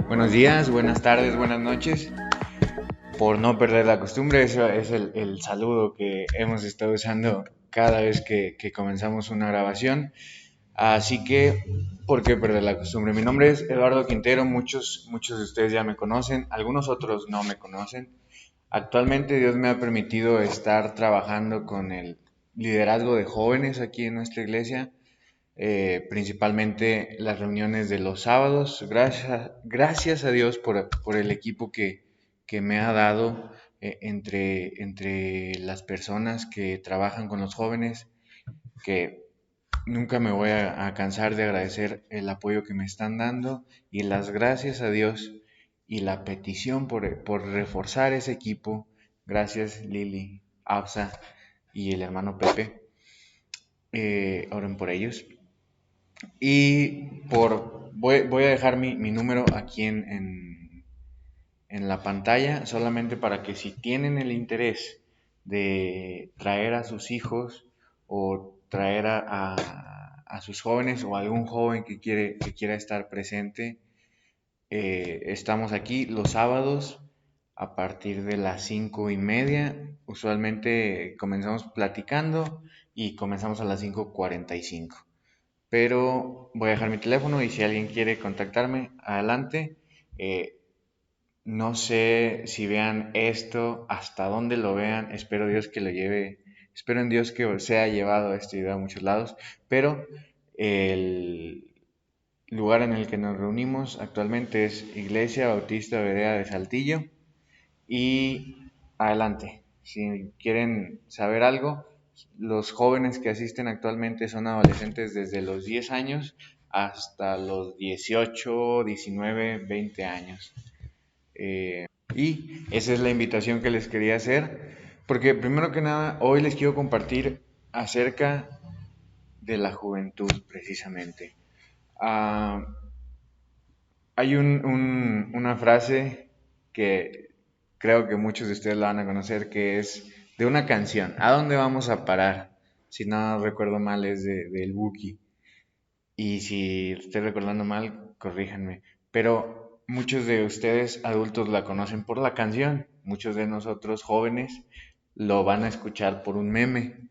Buenos días, buenas tardes, buenas noches. Por no perder la costumbre, ese es el saludo que hemos estado usando cada vez que comenzamos una grabación. Así que, ¿por qué perder la costumbre? Mi nombre es Eduardo Quintero, muchos de ustedes ya me conocen, algunos otros no me conocen. Actualmente Dios me ha permitido estar trabajando con el liderazgo de jóvenes aquí en nuestra iglesia. Principalmente las reuniones de los sábados. Gracias a Dios por el equipo que me ha dado entre las personas que trabajan con los jóvenes, que nunca me voy a cansar de agradecer el apoyo que me están dando y las gracias a Dios y la petición por reforzar ese equipo. Gracias Lili, Absa y el hermano Pepe. Oren por ellos. Y voy a dejar mi número aquí en la pantalla, solamente para que si tienen el interés de traer a sus hijos o traer a sus jóvenes o algún joven que quiera estar presente, estamos aquí los sábados a partir de las 5:30. Usualmente comenzamos platicando y comenzamos a las 5:45. Pero voy a dejar mi teléfono y si alguien quiere contactarme, adelante. Eh, no sé si vean esto, hasta dónde lo vean. Espero Dios que lo lleve, espero en Dios que sea llevado este video a muchos lados. Pero el lugar en el que nos reunimos actualmente es Iglesia Bautista Berea de Saltillo. Y adelante, si quieren saber algo, los jóvenes que asisten actualmente son adolescentes desde los 10 años hasta los 18, 19, 20 años. Y esa es la invitación que les quería hacer, porque primero que nada, hoy les quiero compartir acerca de la juventud precisamente. Ah, hay una frase que creo que muchos de ustedes la van a conocer, que es de una canción. ¿A dónde vamos a parar? Si no recuerdo mal, es del Buki. Y si estoy recordando mal, corríjanme. Pero muchos de ustedes adultos la conocen por la canción. Muchos de nosotros jóvenes lo van a escuchar por un meme.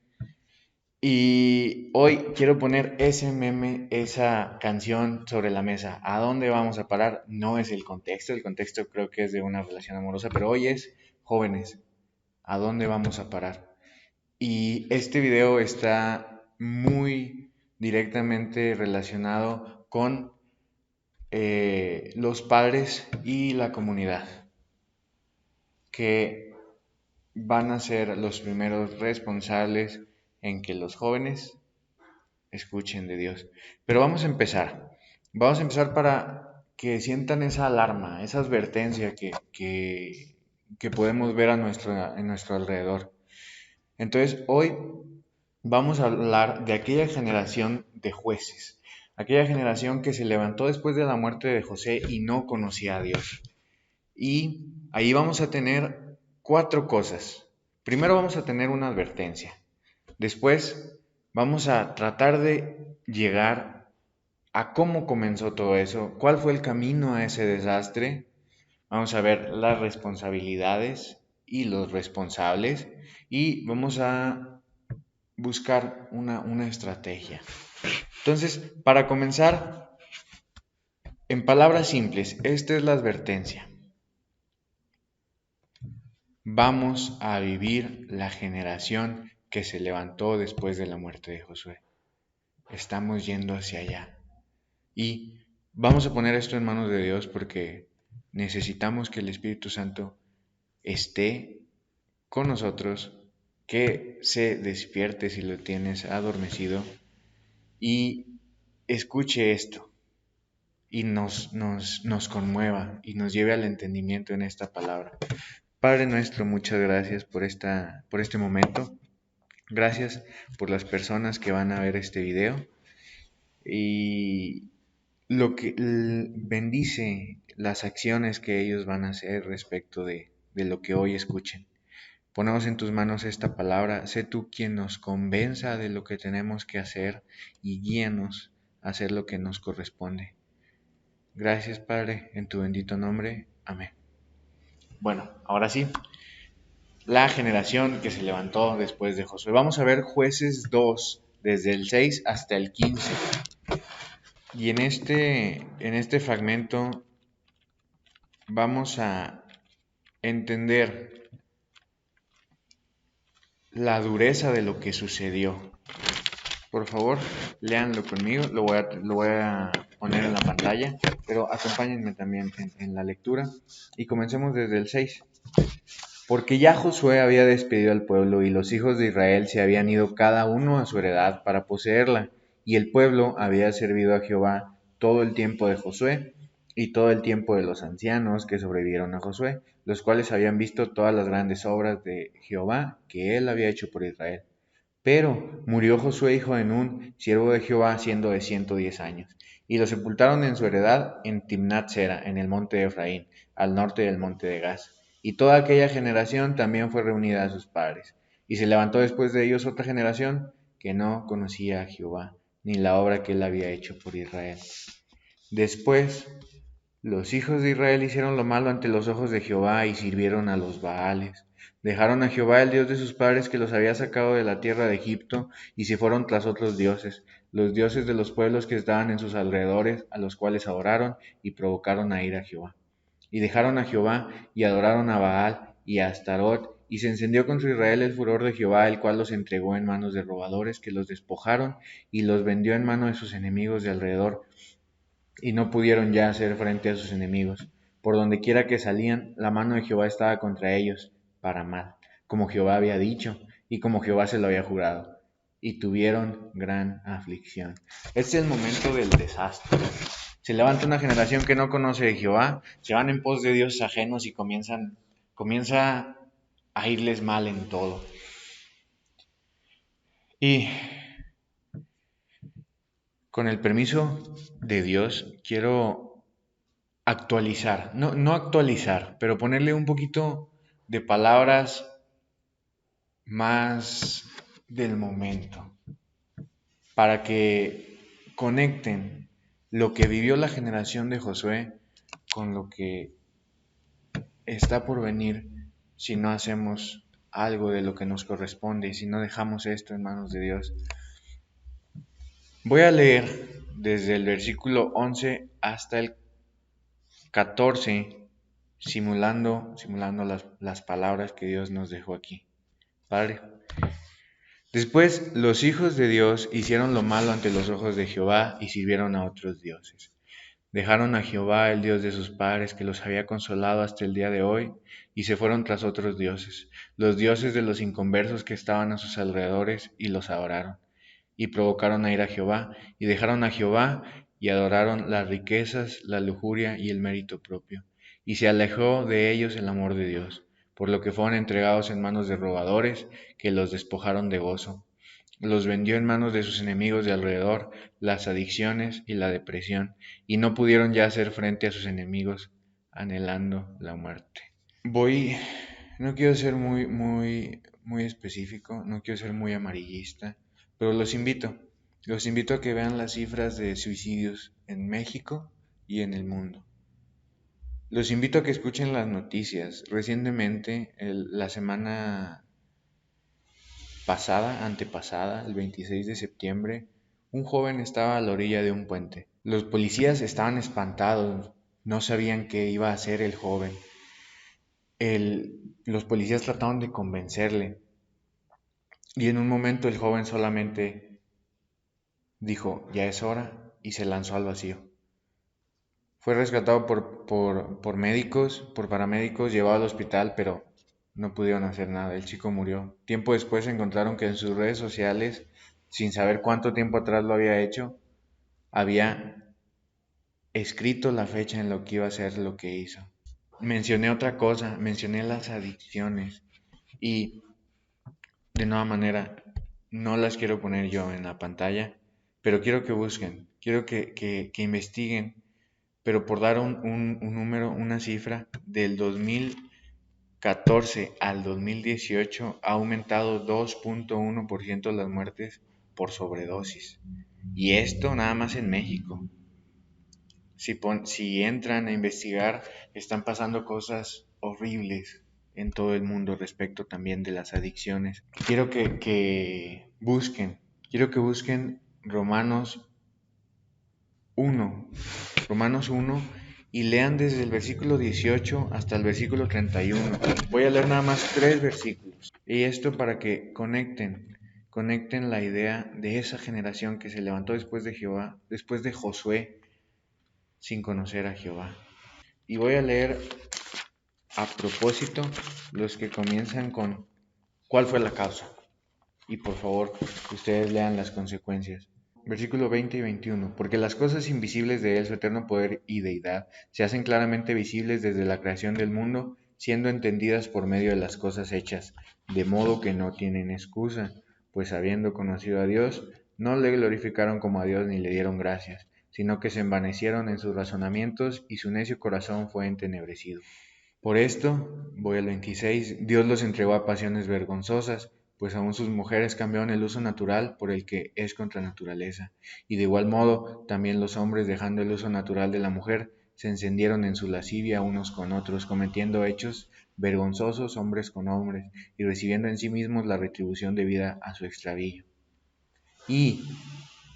Y hoy quiero poner ese meme, esa canción sobre la mesa. ¿A dónde vamos a parar? No es el contexto creo que es de una relación amorosa, pero hoy es jóvenes, ¿a dónde vamos a parar? Y este video está muy directamente relacionado con los padres y la comunidad, que van a ser los primeros responsables en que los jóvenes escuchen de Dios. Pero vamos a empezar. Vamos a empezar para que sientan esa alarma, esa advertencia que podemos ver en nuestro alrededor. Entonces, hoy vamos a hablar de aquella generación de jueces, aquella generación que se levantó después de la muerte de José y no conocía a Dios. Y ahí vamos a tener 4 cosas. Primero vamos a tener una advertencia. Después vamos a tratar de llegar a cómo comenzó todo eso, cuál fue el camino a ese desastre. Vamos a ver las responsabilidades y los responsables y vamos a buscar una estrategia. Entonces, para comenzar, en palabras simples, esta es la advertencia. Vamos a vivir la generación que se levantó después de la muerte de Josué. Estamos yendo hacia allá. Y vamos a poner esto en manos de Dios porque necesitamos que el Espíritu Santo esté con nosotros, que se despierte si lo tienes adormecido y escuche esto y nos conmueva y nos lleve al entendimiento en esta palabra. Padre nuestro, muchas gracias por este momento. Gracias por las personas que van a ver este video y bendice las acciones que ellos van a hacer respecto de lo que hoy escuchen. Ponemos en tus manos esta palabra. Sé tú quien nos convenza de lo que tenemos que hacer y guíanos a hacer lo que nos corresponde. Gracias, Padre, en tu bendito nombre. Amén. Bueno, ahora sí, la generación que se levantó después de Josué. Vamos a ver Jueces 2, desde el 6 hasta el 15. Y en este fragmento vamos a entender la dureza de lo que sucedió. Por favor, léanlo conmigo, lo voy a poner en la pantalla, pero acompáñenme también en la lectura y comencemos desde el 6. Porque ya Josué había despedido al pueblo y los hijos de Israel se habían ido cada uno a su heredad para poseerla, y el pueblo había servido a Jehová todo el tiempo de Josué y todo el tiempo de los ancianos que sobrevivieron a Josué, los cuales habían visto todas las grandes obras de Jehová que él había hecho por Israel. Pero murió Josué hijo de Nun, siervo de Jehová, siendo de 110 años, y lo sepultaron en su heredad en Timnat Sera, en el monte de Efraín, al norte del monte de Gaz. Y toda aquella generación también fue reunida a sus padres. Y se levantó después de ellos otra generación que no conocía a Jehová, ni la obra que él había hecho por Israel. Después, los hijos de Israel hicieron lo malo ante los ojos de Jehová y sirvieron a los Baales. Dejaron a Jehová, el Dios de sus padres, que los había sacado de la tierra de Egipto, y se fueron tras otros dioses, los dioses de los pueblos que estaban en sus alrededores, a los cuales adoraron y provocaron a ir a Jehová. Y dejaron a Jehová y adoraron a Baal y a Astarot, y se encendió contra Israel el furor de Jehová, el cual los entregó en manos de robadores que los despojaron y los vendió en mano de sus enemigos de alrededor, y no pudieron ya hacer frente a sus enemigos. Por donde quiera que salían, la mano de Jehová estaba contra ellos, para mal, como Jehová había dicho, y como Jehová se lo había jurado, y tuvieron gran aflicción. Este es el momento del desastre. Se levanta una generación que no conoce de Jehová, se van en pos de dioses ajenos y comienza a irles mal en todo. Y con el permiso de Dios, quiero actualizar, no actualizar, pero ponerle un poquito de palabras más del momento, para que conecten lo que vivió la generación de Josué con lo que está por venir si no hacemos algo de lo que nos corresponde y si no dejamos esto en manos de Dios. Voy a leer desde el versículo 11 hasta el 14, simulando las palabras que Dios nos dejó aquí. Padre, después los hijos de Dios hicieron lo malo ante los ojos de Jehová y sirvieron a otros dioses. Dejaron a Jehová, el Dios de sus padres, que los había consolado hasta el día de hoy, y se fueron tras otros dioses, los dioses de los inconversos que estaban a sus alrededores, y los adoraron. Y provocaron a ir a Jehová, y dejaron a Jehová, y adoraron las riquezas, la lujuria y el mérito propio. Y se alejó de ellos el amor de Dios, por lo que fueron entregados en manos de robadores, que los despojaron de gozo. Los vendió en manos de sus enemigos de alrededor, las adicciones y la depresión, y no pudieron ya hacer frente a sus enemigos, anhelando la muerte. No quiero ser muy específico, no quiero ser muy amarillista, pero los invito a que vean las cifras de suicidios en México y en el mundo. Los invito a que escuchen las noticias. Recientemente, la semana antepasada, el 26 de septiembre, un joven estaba a la orilla de un puente. Los policías estaban espantados, no sabían qué iba a hacer el joven. Los policías trataron de convencerle y en un momento el joven solamente dijo, ya es hora, y se lanzó al vacío. Fue rescatado por médicos, por paramédicos, llevado al hospital, pero no pudieron hacer nada. El chico murió. Tiempo después encontraron que en sus redes sociales sin saber cuánto tiempo atrás lo había hecho, había escrito la fecha en lo que iba a ser lo que hizo. Mencioné otra cosa, mencioné las adicciones y de nueva manera no las quiero poner yo en la pantalla, pero quiero que busquen, quiero que investiguen, pero por dar un número, una cifra, del 2014 al 2018 ha aumentado 2.1% las muertes por sobredosis. Y esto nada más en México. Si entran a investigar, están pasando cosas horribles en todo el mundo respecto también de las adicciones. Quiero que busquen uno, Romanos 1, y lean desde el versículo 18 hasta el versículo 31. Voy a leer nada más 3 versículos. Y esto para que conecten la idea de esa generación que se levantó después de Jehová, después de Josué, sin conocer a Jehová. Y voy a leer a propósito los que comienzan con ¿cuál fue la causa? Y por favor, ustedes lean las consecuencias. Versículo 20 y 21. Porque las cosas invisibles de Él, su eterno poder y deidad, se hacen claramente visibles desde la creación del mundo, siendo entendidas por medio de las cosas hechas, de modo que no tienen excusa, pues habiendo conocido a Dios, no le glorificaron como a Dios ni le dieron gracias, sino que se envanecieron en sus razonamientos y su necio corazón fue entenebrecido. Por esto, voy al 26, Dios los entregó a pasiones vergonzosas, pues aún sus mujeres cambiaron el uso natural por el que es contra naturaleza. Y de igual modo, también los hombres, dejando el uso natural de la mujer, se encendieron en su lascivia unos con otros, cometiendo hechos vergonzosos hombres con hombres, y recibiendo en sí mismos la retribución debida a su extravío. Y,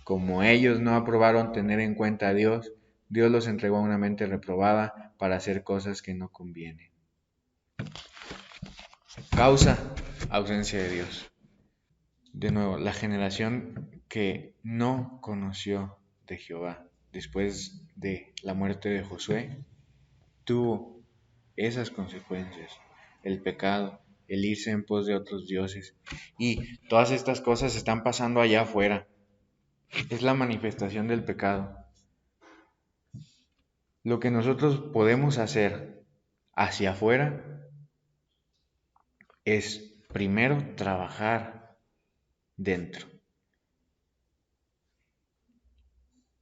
como ellos no aprobaron tener en cuenta a Dios, Dios los entregó a una mente reprobada para hacer cosas que no convienen. Causa, ausencia de Dios. De nuevo, la generación que no conoció de Jehová después de la muerte de Josué tuvo esas consecuencias, el pecado, el irse en pos de otros dioses. Y todas estas cosas están pasando allá afuera. Es la manifestación del pecado. Lo que nosotros podemos hacer hacia afuera es primero trabajar dentro.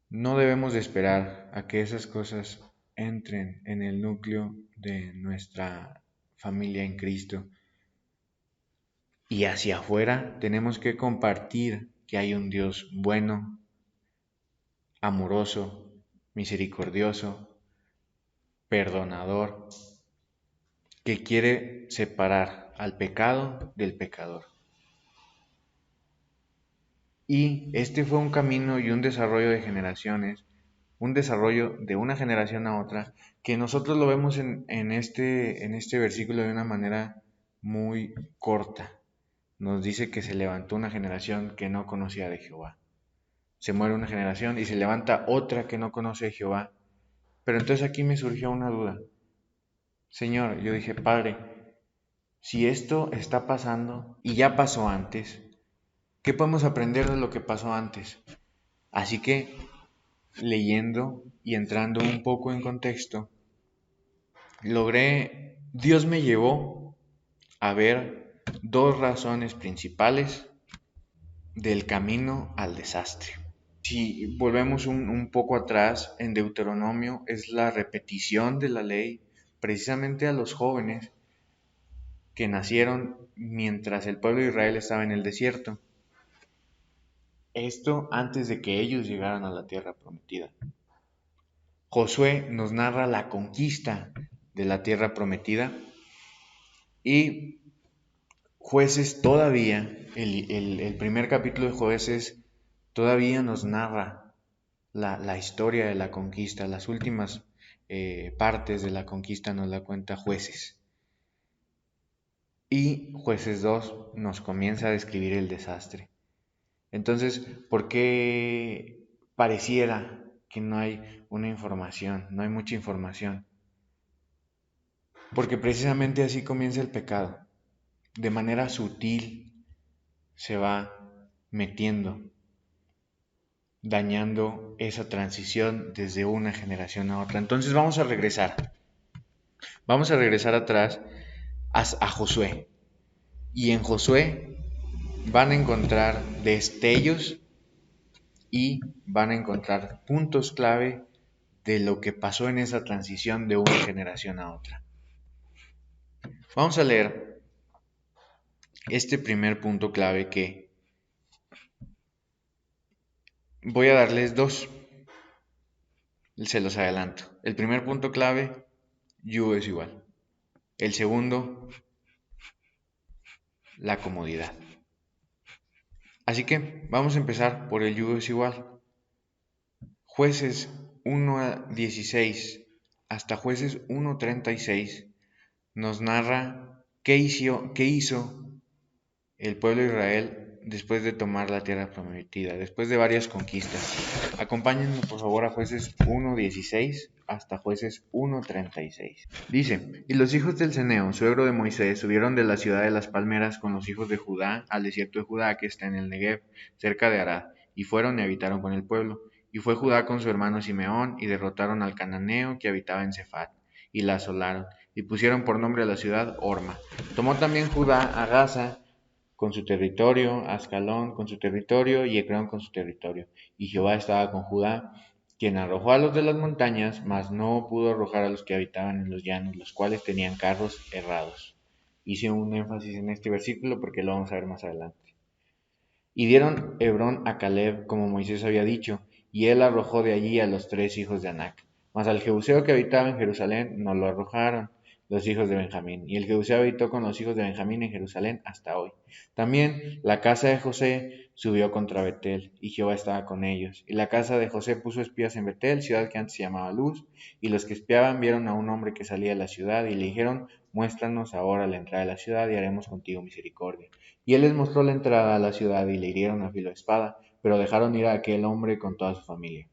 No debemos de esperar a que esas cosas entren en el núcleo de nuestra familia en Cristo. Y hacia afuera tenemos que compartir que hay un Dios bueno, amoroso, misericordioso, perdonador, que quiere separar al pecado del pecador. Y este fue un camino y un desarrollo de generaciones, un desarrollo de una generación a otra, que nosotros lo vemos en este versículo de una manera muy corta. Nos dice que se levantó una generación que no conocía de Jehová. Se muere una generación y se levanta otra que no conoce de Jehová. Pero entonces aquí me surgió una duda. Señor, yo dije, Padre, si esto está pasando y ya pasó antes, ¿qué podemos aprender de lo que pasó antes? Así que, leyendo y entrando un poco en contexto, Dios me llevó a ver 2 razones principales del camino al desastre. Si volvemos un poco atrás, en Deuteronomio es la repetición de la ley precisamente a los jóvenes que nacieron mientras el pueblo de Israel estaba en el desierto. Esto antes de que ellos llegaran a la tierra prometida. Josué nos narra la conquista de la tierra prometida y Jueces todavía, el primer capítulo de Jueces todavía nos narra la historia de la conquista, las últimas partes de la conquista nos la cuenta Jueces. Y Jueces 2 nos comienza a describir el desastre. Entonces, ¿por qué pareciera que no hay una información, no hay mucha información? Porque precisamente así comienza el pecado. De manera sutil se va metiendo, dañando esa transición desde una generación a otra. Entonces vamos a regresar atrás a Josué. Y en Josué van a encontrar destellos y van a encontrar puntos clave de lo que pasó en esa transición de una generación a otra. Vamos a leer este primer punto clave que voy a darles dos, se los adelanto. El primer punto clave, you es igual. El segundo, la comodidad. Así que vamos a empezar por el you es igual. Jueces 1:16 hasta Jueces 1:36 nos narra qué hizo el pueblo de Israel después de tomar la tierra prometida, después de varias conquistas. Acompáñenme por favor a Jueces 1:16 hasta Jueces 1:36. Dice: y los hijos del Ceneo, suegro de Moisés, subieron de la ciudad de las palmeras con los hijos de Judá al desierto de Judá, que está en el Negev, cerca de Arad, y fueron y habitaron con el pueblo. Y fue Judá con su hermano Simeón, y derrotaron al cananeo que habitaba en Cefat, y la asolaron, y pusieron por nombre a la ciudad Orma. Tomó también Judá a Gaza con su territorio, Ascalón con su territorio, y Ecrón con su territorio. Y Jehová estaba con Judá, quien arrojó a los de las montañas, mas no pudo arrojar a los que habitaban en los llanos, los cuales tenían carros errados. Hice un énfasis en este versículo porque lo vamos a ver más adelante. Y dieron Hebrón a Caleb, como Moisés había dicho, y él arrojó de allí a los 3 hijos de Anac. Mas al jebuseo que habitaba en Jerusalén no lo arrojaron los hijos de Benjamín. Y el jebuseo habitó con los hijos de Benjamín en Jerusalén hasta hoy. También la casa de José subió contra Betel, y Jehová estaba con ellos. Y la casa de José puso espías en Betel, ciudad que antes se llamaba Luz, y los que espiaban vieron a un hombre que salía de la ciudad, y le dijeron: muéstranos ahora la entrada de la ciudad, y haremos contigo misericordia. Y él les mostró la entrada a la ciudad, y le hirieron a filo de espada, pero dejaron ir a aquel hombre con toda su familia.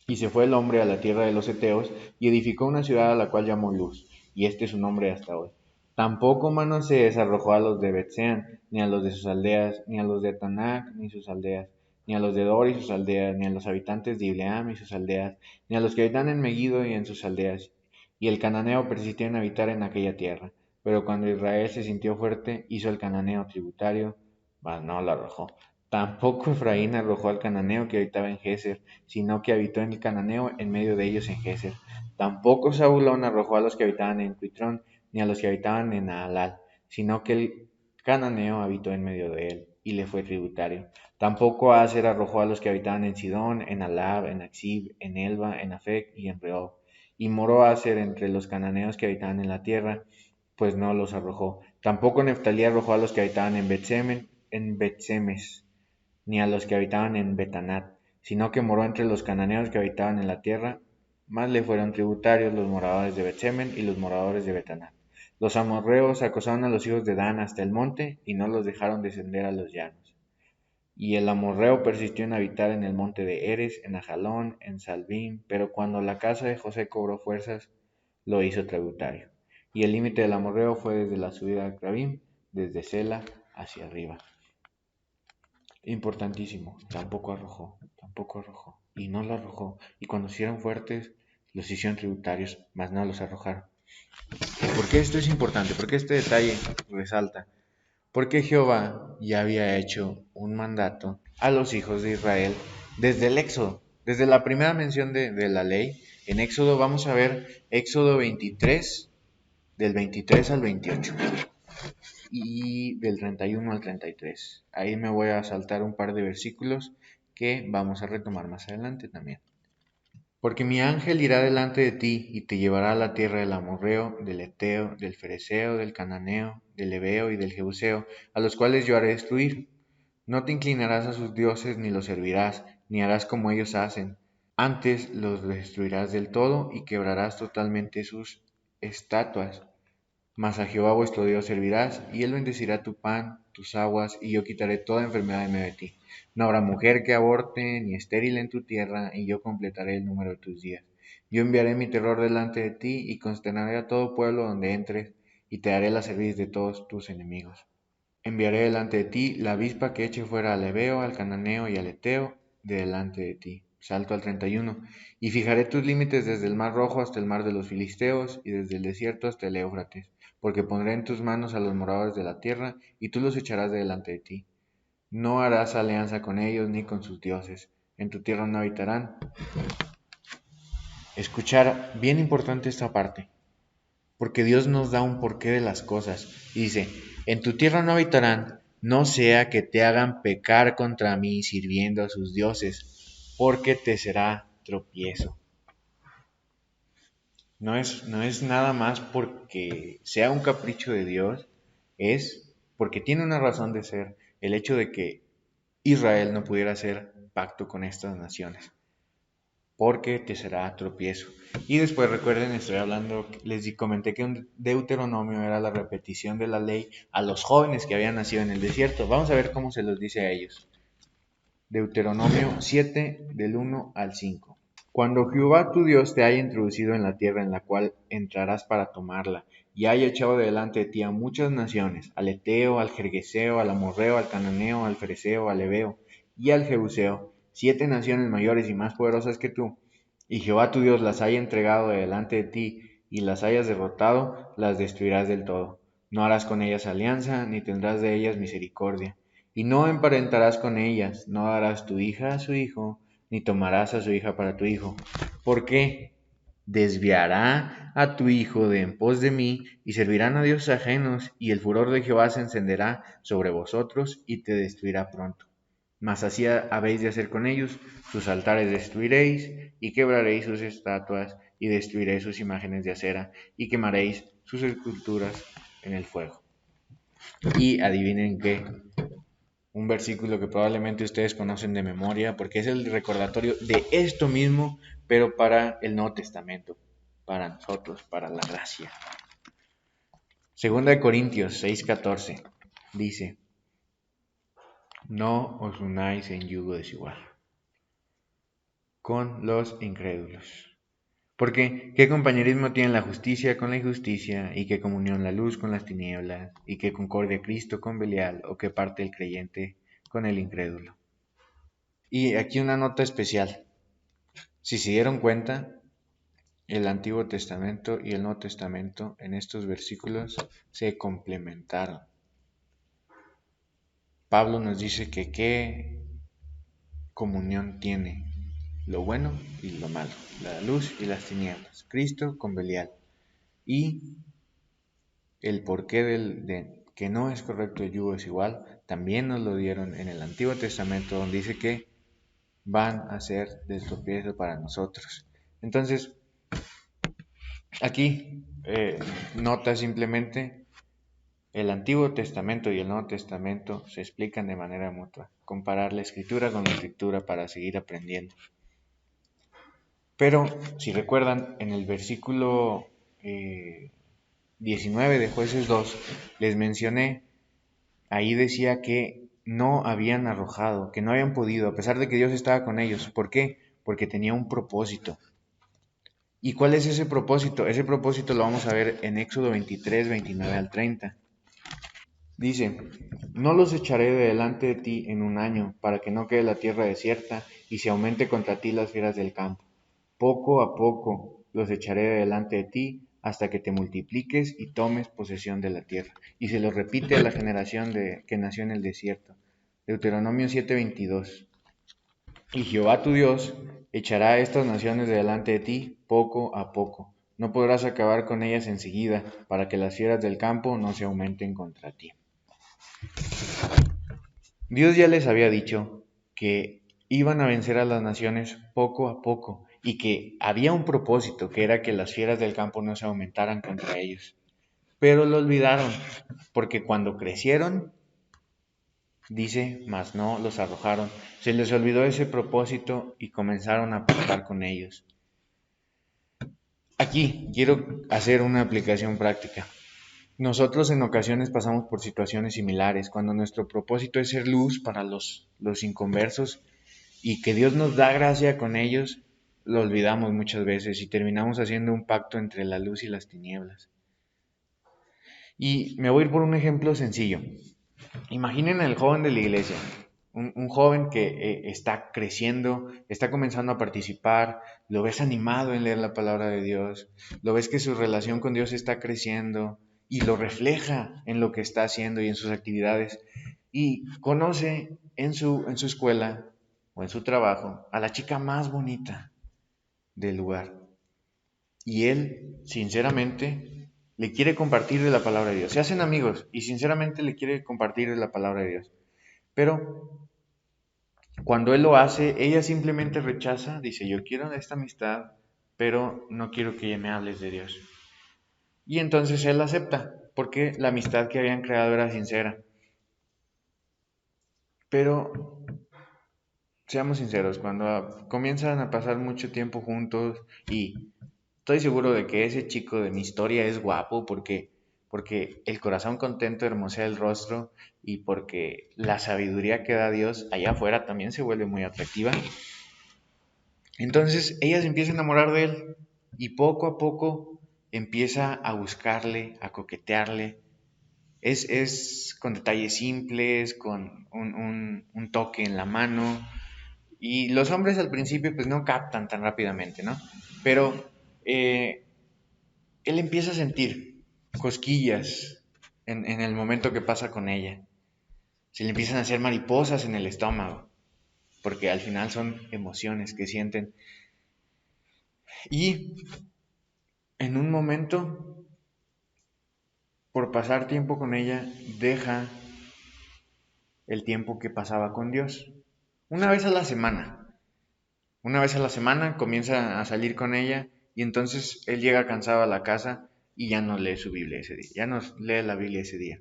Y se fue el hombre a la tierra de los Eteos, y edificó una ciudad a la cual llamó Luz, y este es su nombre hasta hoy. Tampoco Manasés arrojó a los de Betseán, ni a los de sus aldeas, ni a los de Tanac, ni sus aldeas, ni a los de Dor y sus aldeas, ni a los habitantes de Ibleam y sus aldeas, ni a los que habitan en Megiddo y en sus aldeas. Y el cananeo persistió en habitar en aquella tierra. Pero cuando Israel se sintió fuerte, hizo el cananeo tributario, mas no lo arrojó. Tampoco Efraín arrojó al cananeo que habitaba en Geser, sino que habitó en el cananeo en medio de ellos en Geser. Tampoco Zabulón arrojó a los que habitaban en Cuitrón, ni a los que habitaban en Naalal, sino que el cananeo habitó en medio de él, y le fue tributario. Tampoco Aser arrojó a los que habitaban en Sidón, en Alab, en Axib, en Elba, en Afec y en Rehob. Y moró Aser entre los cananeos que habitaban en la tierra, pues no los arrojó. Tampoco Neftalí arrojó a los que habitaban en Betsemes, ni a los que habitaban en Betanat, sino que moró entre los cananeos que habitaban en la tierra, más le fueron tributarios los moradores de Betsemen y los moradores de Betanat. Los amorreos acosaron a los hijos de Dan hasta el monte, y no los dejaron descender a los llanos. Y el amorreo persistió en habitar en el monte de Eres, en Ajalón, en Salbim, pero cuando la casa de José cobró fuerzas, lo hizo tributario. Y el límite del amorreo fue desde la subida de Acrabim, desde Sela hacia arriba. Importantísimo, tampoco arrojó, y no lo arrojó, y cuando se hicieron fuertes, los hicieron tributarios, mas no los arrojaron. ¿Por qué esto es importante? ¿Por qué este detalle resalta? Porque Jehová ya había hecho un mandato a los hijos de Israel desde el Éxodo, desde la primera mención de la ley. En Éxodo vamos a ver Éxodo 23, del 23 al 28 y del 31 al 33. Ahí me voy a saltar un par de versículos que vamos a retomar más adelante también. Porque mi ángel irá delante de ti y te llevará a la tierra del amorreo, del eteo, del fereceo, del cananeo, del heveo y del jebuseo, a los cuales yo haré destruir. No te inclinarás a sus dioses ni los servirás, ni harás como ellos hacen. Antes los destruirás del todo y quebrarás totalmente sus estatuas. Mas a Jehová vuestro Dios servirás, y él bendecirá tu pan, tus aguas, y yo quitaré toda enfermedad en medio de ti. No habrá mujer que aborte, ni estéril en tu tierra, y yo completaré el número de tus días. Yo enviaré mi terror delante de ti, y consternaré a todo pueblo donde entres, y te haré la cerviz de todos tus enemigos. enviaré delante de ti la avispa que eche fuera al Ebeo, al Cananeo y al Eteo de delante de ti. Salto al 31. Y fijaré tus límites desde el mar Rojo hasta el mar de los Filisteos y desde el desierto hasta el Éufrates, porque pondré en tus manos a los moradores de la tierra y tú los echarás de delante de ti. No harás alianza con ellos ni con sus dioses. En tu tierra no habitarán. Escuchar, bien importante esta parte, porque Dios nos da un porqué de las cosas. Y dice, en tu tierra no habitarán, no sea que te hagan pecar contra mí sirviendo a sus dioses, porque te será tropiezo. No es nada más porque sea un capricho de Dios, es porque tiene una razón de ser el hecho de que Israel no pudiera hacer pacto con estas naciones, porque te será tropiezo. Y después recuerden, estoy hablando, comenté que un Deuteronomio era la repetición de la ley a los jóvenes que habían nacido en el desierto. Vamos a ver cómo se los dice a ellos. Deuteronomio 7, del 1 al 5. Cuando Jehová tu Dios te haya introducido en la tierra en la cual entrarás para tomarla, y haya echado delante de ti a muchas naciones, al Eteo, al Gergeseo, al Amorreo, al Cananeo, al Fereceo, al Ebeo y al Jebuseo, 7 naciones mayores y más poderosas que tú, y Jehová tu Dios las haya entregado de delante de ti, y las hayas derrotado, las destruirás del todo. No harás con ellas alianza, ni tendrás de ellas misericordia. Y no emparentarás con ellas, no darás tu hija a su hijo, ni tomarás a su hija para tu hijo. ¿Por qué? Desviará a tu hijo de en pos de mí, y servirán a dioses ajenos, y el furor de Jehová se encenderá sobre vosotros, y te destruirá pronto. Mas así habéis de hacer con ellos, sus altares destruiréis, y quebraréis sus estatuas, y destruiréis sus imágenes de acera, y quemaréis sus esculturas en el fuego. Y adivinen qué, un versículo que probablemente ustedes conocen de memoria, porque es el recordatorio de esto mismo, pero para el Nuevo Testamento, para nosotros, para la gracia. Segunda de Corintios 6:14 dice, no os unáis en yugo desigual con los incrédulos. Porque, ¿qué compañerismo tiene la justicia con la injusticia? ¿Y qué comunión la luz con las tinieblas? ¿Y qué concordia Cristo con Belial? ¿O qué parte el creyente con el incrédulo? Y aquí una nota especial. Si se dieron cuenta, el Antiguo Testamento y el Nuevo Testamento en estos versículos se complementaron. Pablo nos dice que qué comunión tiene lo bueno y lo malo, la luz y las tinieblas, Cristo con Belial. Y el porqué de que no es correcto el yugo desigual, también nos lo dieron en el Antiguo Testamento, donde dice que van a ser de tropiezo para nosotros. Entonces, aquí nota simplemente, el Antiguo Testamento y el Nuevo Testamento se explican de manera mutua. Comparar la Escritura con la Escritura para seguir aprendiendo. Pero, si recuerdan, en el versículo 19 de Jueces 2, les mencioné, ahí decía que no habían arrojado, que no habían podido, a pesar de que Dios estaba con ellos. ¿Por qué? Porque tenía un propósito. ¿Y cuál es ese propósito? Ese propósito lo vamos a ver en Éxodo 23, 29 al 30. Dice, no los echaré de delante de ti en un año, para que no quede la tierra desierta y se aumente contra ti las fieras del campo. Poco a poco los echaré de delante de ti, hasta que te multipliques y tomes posesión de la tierra. Y se lo repite a la generación que nació en el desierto. Deuteronomio 7:22. Y Jehová tu Dios echará a estas naciones de delante de ti poco a poco. No podrás acabar con ellas enseguida, para que las fieras del campo no se aumenten contra ti. Dios ya les había dicho que iban a vencer a las naciones poco a poco y que había un propósito, que era que las fieras del campo no se aumentaran contra ellos. Pero lo olvidaron, porque cuando crecieron, dice, mas no los arrojaron. Se les olvidó ese propósito y comenzaron a pactar con ellos. Aquí quiero hacer una aplicación práctica. Nosotros en ocasiones pasamos por situaciones similares, cuando nuestro propósito es ser luz para los inconversos y que Dios nos da gracia con ellos, lo olvidamos muchas veces y terminamos haciendo un pacto entre la luz y las tinieblas. Y me voy a ir por un ejemplo sencillo. Imaginen el joven de la iglesia, un joven que está creciendo, está comenzando a participar, lo ves animado en leer la palabra de Dios, lo ves que su relación con Dios está creciendo y lo refleja en lo que está haciendo y en sus actividades. Y conoce en su escuela o en su trabajo a la chica más bonita del lugar. Y él, sinceramente, le quiere compartir de la palabra de Dios. Se hacen amigos y sinceramente le quiere compartir de la palabra de Dios. Pero cuando él lo hace, ella simplemente rechaza, dice, yo quiero esta amistad, pero no quiero que me hables de Dios. Y entonces él acepta, porque la amistad que habían creado era sincera. Pero seamos sinceros, cuando comienzan a pasar mucho tiempo juntos y estoy seguro de que ese chico de mi historia es guapo porque el corazón contento hermosea el rostro y porque la sabiduría que da Dios allá afuera también se vuelve muy atractiva. Entonces ella se empieza a enamorar de él y poco a poco empieza a buscarle, a coquetearle. Es con detalles simples, con un toque en la mano. Y los hombres al principio pues no captan tan rápidamente, ¿no? Pero él empieza a sentir cosquillas en el momento que pasa con ella. Se le empiezan a hacer mariposas en el estómago, porque al final son emociones que sienten. Y en un momento, por pasar tiempo con ella, deja el tiempo que pasaba con Dios. Una vez a la semana. Una vez a la semana comienza a salir con ella y entonces él llega cansado a la casa y ya no lee su Biblia ese día. Ya no lee la Biblia ese día.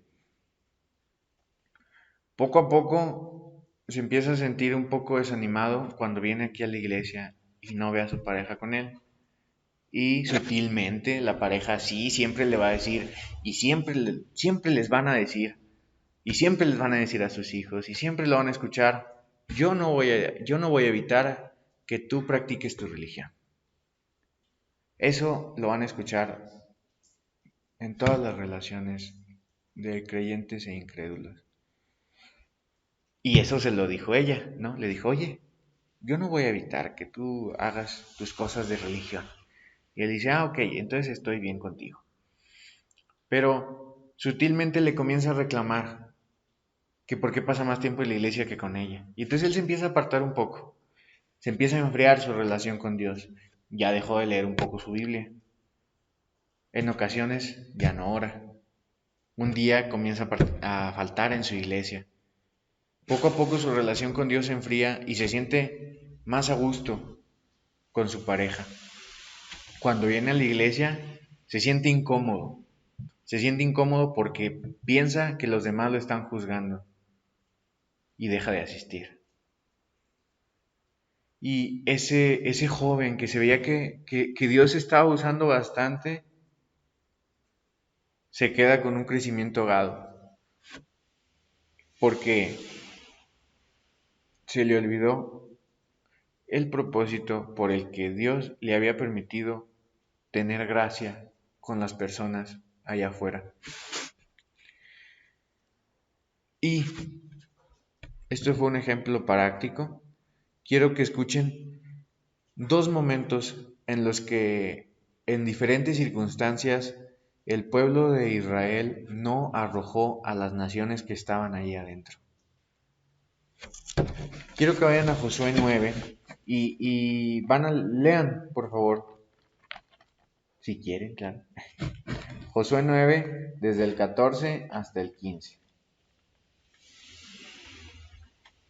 Poco a poco se empieza a sentir un poco desanimado cuando viene aquí a la iglesia y no ve a su pareja con él. Y sutilmente la pareja sí siempre le va a decir y siempre les van a decir y siempre les van a decir a sus hijos y siempre lo van a escuchar. Yo no voy a evitar que tú practiques tu religión. Eso lo van a escuchar en todas las relaciones de creyentes e incrédulos. Y eso se lo dijo ella, ¿no? Le dijo, oye, yo no voy a evitar que tú hagas tus cosas de religión. Y él dice, ah, ok, entonces estoy bien contigo. Pero sutilmente le comienza a reclamar que por qué pasa más tiempo en la iglesia que con ella. Y entonces él se empieza a apartar un poco. Se empieza a enfriar su relación con Dios. Ya dejó de leer un poco su Biblia. En ocasiones ya no ora. Un día comienza a faltar en su iglesia. Poco a poco su relación con Dios se enfría y se siente más a gusto con su pareja. Cuando viene a la iglesia se siente incómodo. Se siente incómodo porque piensa que los demás lo están juzgando y deja de asistir. Y ese joven que se veía que Dios estaba usando bastante, se queda con un crecimiento ahogado. Porque se le olvidó el propósito por el que Dios le había permitido tener gracia con las personas allá afuera. Y esto fue un ejemplo práctico. Quiero que escuchen dos momentos en los que en diferentes circunstancias el pueblo de Israel no arrojó a las naciones que estaban ahí adentro. Quiero que vayan a Josué 9 y lean, por favor, si quieren, claro. Josué 9, desde el 14 hasta el 15.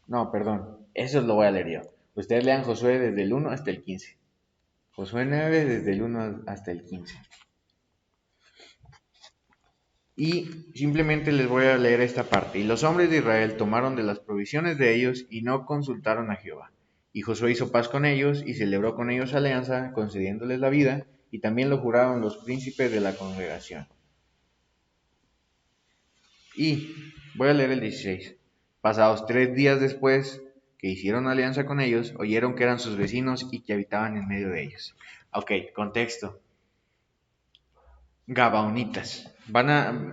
No, perdón, eso lo voy a leer yo. Ustedes lean Josué desde el 1 hasta el 15. Josué 9, desde el 1 hasta el 15. Y simplemente les voy a leer esta parte. Y los hombres de Israel tomaron de las provisiones de ellos y no consultaron a Jehová. Y Josué hizo paz con ellos y celebró con ellos alianza, concediéndoles la vida, y también lo juraron los príncipes de la congregación. Y voy a leer el 16. Pasados 3 días después que hicieron alianza con ellos, oyeron que eran sus vecinos y que habitaban en medio de ellos. Ok, contexto. Gabaonitas.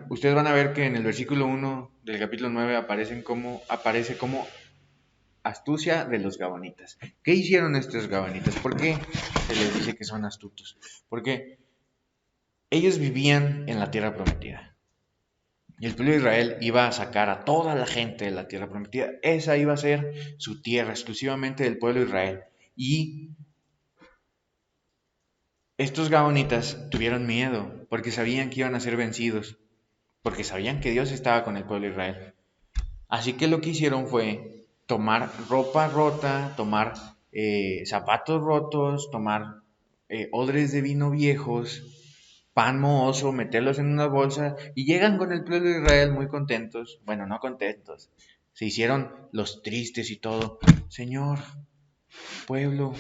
Ustedes van a ver que en el versículo 1 del capítulo 9 aparece como astucia de los Gabonitas. ¿Qué hicieron estos Gabonitas? ¿Por qué se les dice que son astutos? Porque ellos vivían en la tierra prometida. Y el pueblo de Israel iba a sacar a toda la gente de la tierra prometida. Esa iba a ser su tierra, exclusivamente del pueblo de Israel. Y estos Gabonitas tuvieron miedo, porque sabían que iban a ser vencidos, porque sabían que Dios estaba con el pueblo de Israel. Así que lo que hicieron fue tomar ropa rota, tomar zapatos rotos, tomar odres de vino viejos, pan mohoso, meterlos en una bolsa y llegan con el pueblo de Israel muy contentos. Bueno, no contentos. Se hicieron los tristes y todo. Señor, pueblo,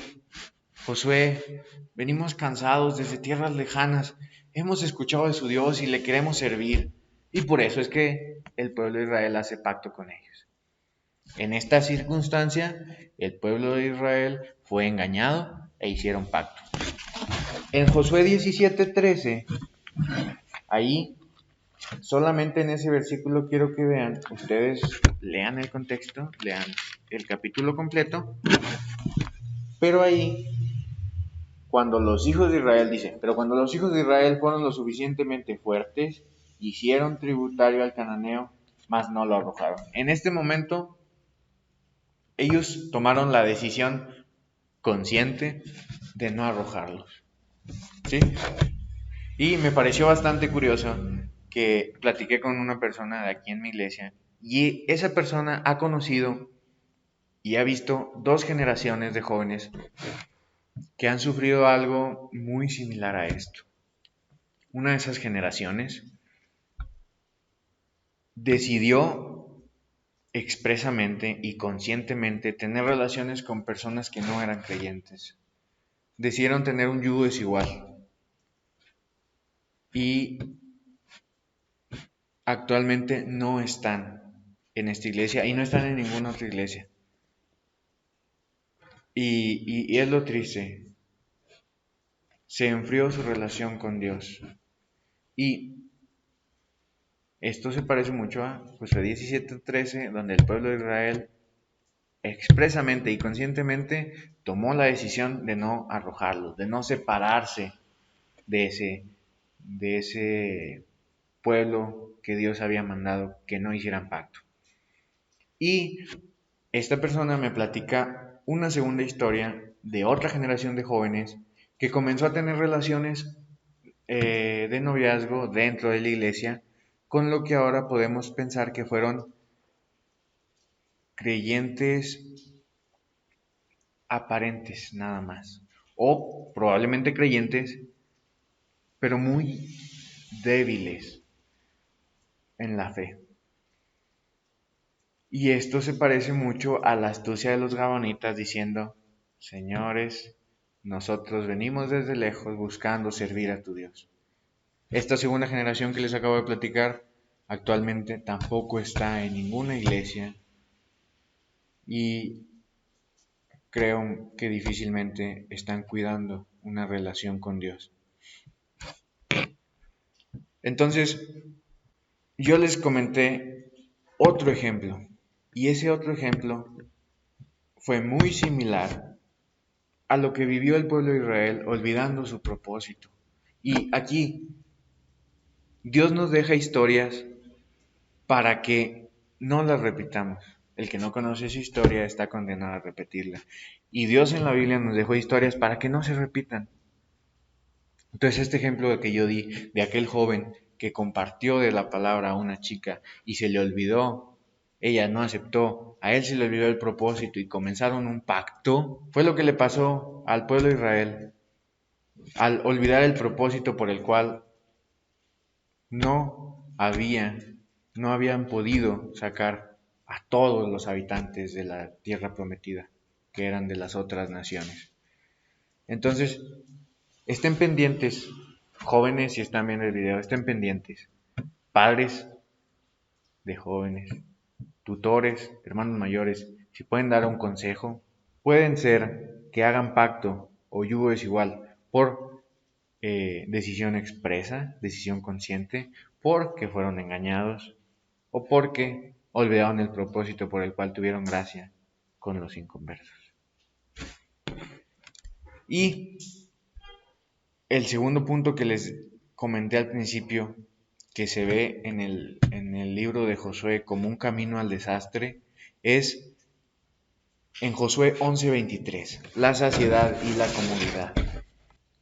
Josué, venimos cansados desde tierras lejanas. Hemos escuchado de su Dios y le queremos servir. Y por eso es que el pueblo de Israel hace pacto con ellos. En esta circunstancia, el pueblo de Israel fue engañado e hicieron pacto. En Josué 17:13, ahí, solamente en ese versículo quiero que vean, ustedes lean el contexto, lean el capítulo completo, pero ahí, cuando los hijos de Israel, dice, pero cuando los hijos de Israel fueron lo suficientemente fuertes, hicieron tributario al cananeo, mas no lo arrojaron. En este momento, ellos tomaron la decisión consciente de no arrojarlos, ¿sí? Y me pareció bastante curioso que platiqué con una persona de aquí en mi iglesia y esa persona ha conocido y ha visto dos generaciones de jóvenes que han sufrido algo muy similar a esto. Una de esas generaciones decidió expresamente y conscientemente tener relaciones con personas que no eran creyentes. Decidieron tener un yugo desigual y actualmente no están en esta iglesia y no están en ninguna otra iglesia. Y es lo triste. Se enfrió su relación con Dios. Y esto se parece mucho a Josué 17:13, donde el pueblo de Israel expresamente y conscientemente tomó la decisión de no arrojarlos, de no separarse de ese pueblo que Dios había mandado que no hicieran pacto. Y esta persona me platica una segunda historia de otra generación de jóvenes que comenzó a tener relaciones de noviazgo dentro de la iglesia, con lo que ahora podemos pensar que fueron creyentes aparentes nada más, o probablemente creyentes, pero muy débiles en la fe. Y esto se parece mucho a la astucia de los gabonitas diciendo, señores, nosotros venimos desde lejos buscando servir a tu Dios. Esta segunda generación que les acabo de platicar actualmente tampoco está en ninguna iglesia y creo que difícilmente están cuidando una relación con Dios. Entonces, yo les comenté otro ejemplo y ese otro ejemplo fue muy similar a lo que vivió el pueblo de Israel olvidando su propósito. Y aquí Dios nos deja historias para que no las repitamos. El que no conoce esa historia está condenado a repetirla. Y Dios en la Biblia nos dejó historias para que no se repitan. Entonces este ejemplo que yo di de aquel joven que compartió de la palabra a una chica y se le olvidó, ella no aceptó, a él se le olvidó el propósito y comenzaron un pacto, fue lo que le pasó al pueblo de Israel al olvidar el propósito por el cual no habían podido sacar a todos los habitantes de la tierra prometida, que eran de las otras naciones. Entonces, estén pendientes, jóvenes, si están viendo el video, estén pendientes, padres de jóvenes, tutores, hermanos mayores, si pueden dar un consejo, pueden ser que hagan pacto o yugo desigual por decisión expresa, decisión consciente, porque fueron engañados o porque olvidaron el propósito por el cual tuvieron gracia con los inconversos. Y el segundo punto que les comenté al principio, que se ve en el libro de Josué como un camino al desastre, es en Josué 11:23, la saciedad y la comodidad.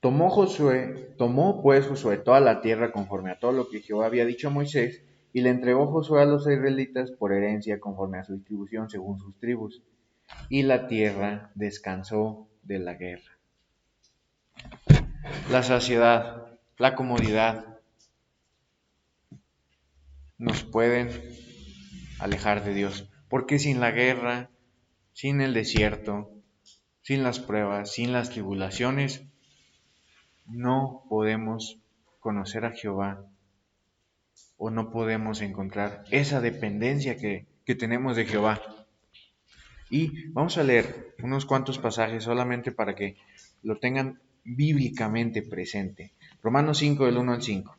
Tomó pues Josué toda la tierra conforme a todo lo que Jehová había dicho a Moisés, y le entregó Josué a los israelitas por herencia conforme a su distribución según sus tribus, y la tierra descansó de la guerra. La saciedad, la comodidad nos pueden alejar de Dios, porque sin la guerra, sin el desierto, sin las pruebas, sin las tribulaciones, no podemos conocer a Jehová o no podemos encontrar esa dependencia que tenemos de Jehová. Y vamos a leer unos cuantos pasajes solamente para que lo tengan bíblicamente presente. Romanos 5, del 1 al 5.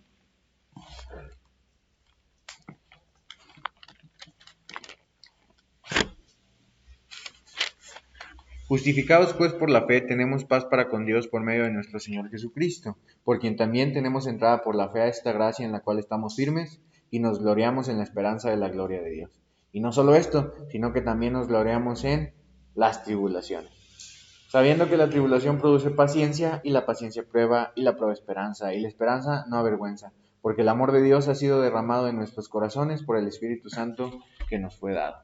Justificados pues por la fe, tenemos paz para con Dios por medio de nuestro Señor Jesucristo, por quien también tenemos entrada por la fe a esta gracia en la cual estamos firmes y nos gloriamos en la esperanza de la gloria de Dios. Y no solo esto, sino que también nos gloriamos en las tribulaciones, sabiendo que la tribulación produce paciencia, y la paciencia prueba, y la prueba esperanza, y la esperanza no avergüenza, porque el amor de Dios ha sido derramado en nuestros corazones por el Espíritu Santo que nos fue dado.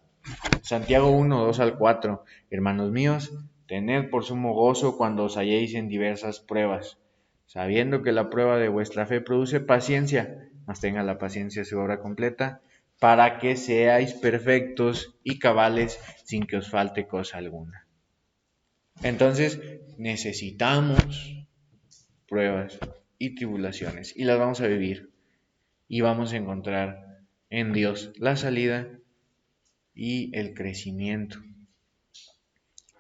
Santiago 1, 2 al 4. Hermanos míos, tened por sumo gozo cuando os halléis en diversas pruebas, sabiendo que la prueba de vuestra fe produce paciencia, mas tenga la paciencia su obra completa, para que seáis perfectos y cabales sin que os falte cosa alguna. Entonces, necesitamos pruebas y tribulaciones, y las vamos a vivir, y vamos a encontrar en Dios la salida y el crecimiento.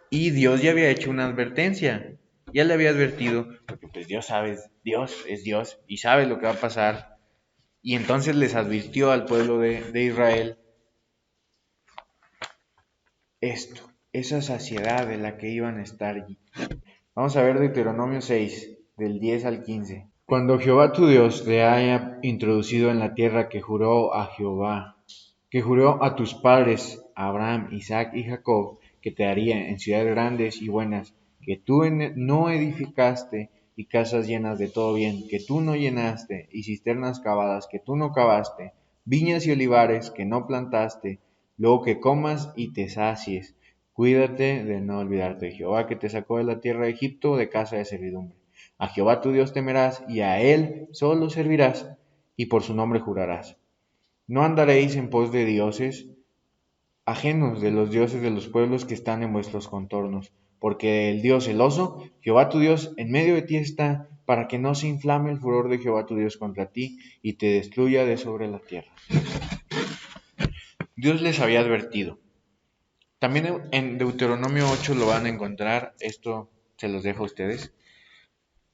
Y Dios ya había hecho una advertencia, ya le había advertido, porque pues Dios es Dios y sabe lo que va a pasar. Y entonces les advirtió al pueblo de Israel esto, esa saciedad de la que iban a estar. Vamos a ver Deuteronomio 6, del 10 al 15. Cuando Jehová tu Dios te haya introducido en la tierra que juró a Jehová, que juró a tus padres, Abraham, Isaac y Jacob, que te haría en ciudades grandes y buenas, que tú no edificaste, y casas llenas de todo bien, que tú no llenaste, y cisternas cavadas, que tú no cavaste, viñas y olivares, que no plantaste, luego que comas y te sacies. Cuídate de no olvidarte de Jehová, que te sacó de la tierra de Egipto, de casa de servidumbre. A Jehová tu Dios temerás, y a él solo servirás, y por su nombre jurarás. No andaréis en pos de dioses ajenos, de los dioses de los pueblos que están en vuestros contornos, porque el Dios celoso, Jehová tu Dios, en medio de ti está, para que no se inflame el furor de Jehová tu Dios contra ti, y te destruya de sobre la tierra. Dios les había advertido. También en Deuteronomio 8 lo van a encontrar, esto se los dejo a ustedes.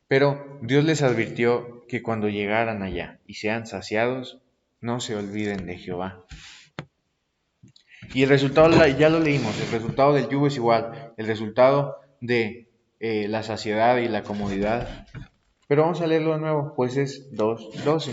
Pero Dios les advirtió que cuando llegaran allá y sean saciados, no se olviden de Jehová. Y el resultado ya lo leímos, el resultado del yugo es igual, el resultado de la saciedad y la comodidad. Pero vamos a leerlo de nuevo, Jueces 2:12.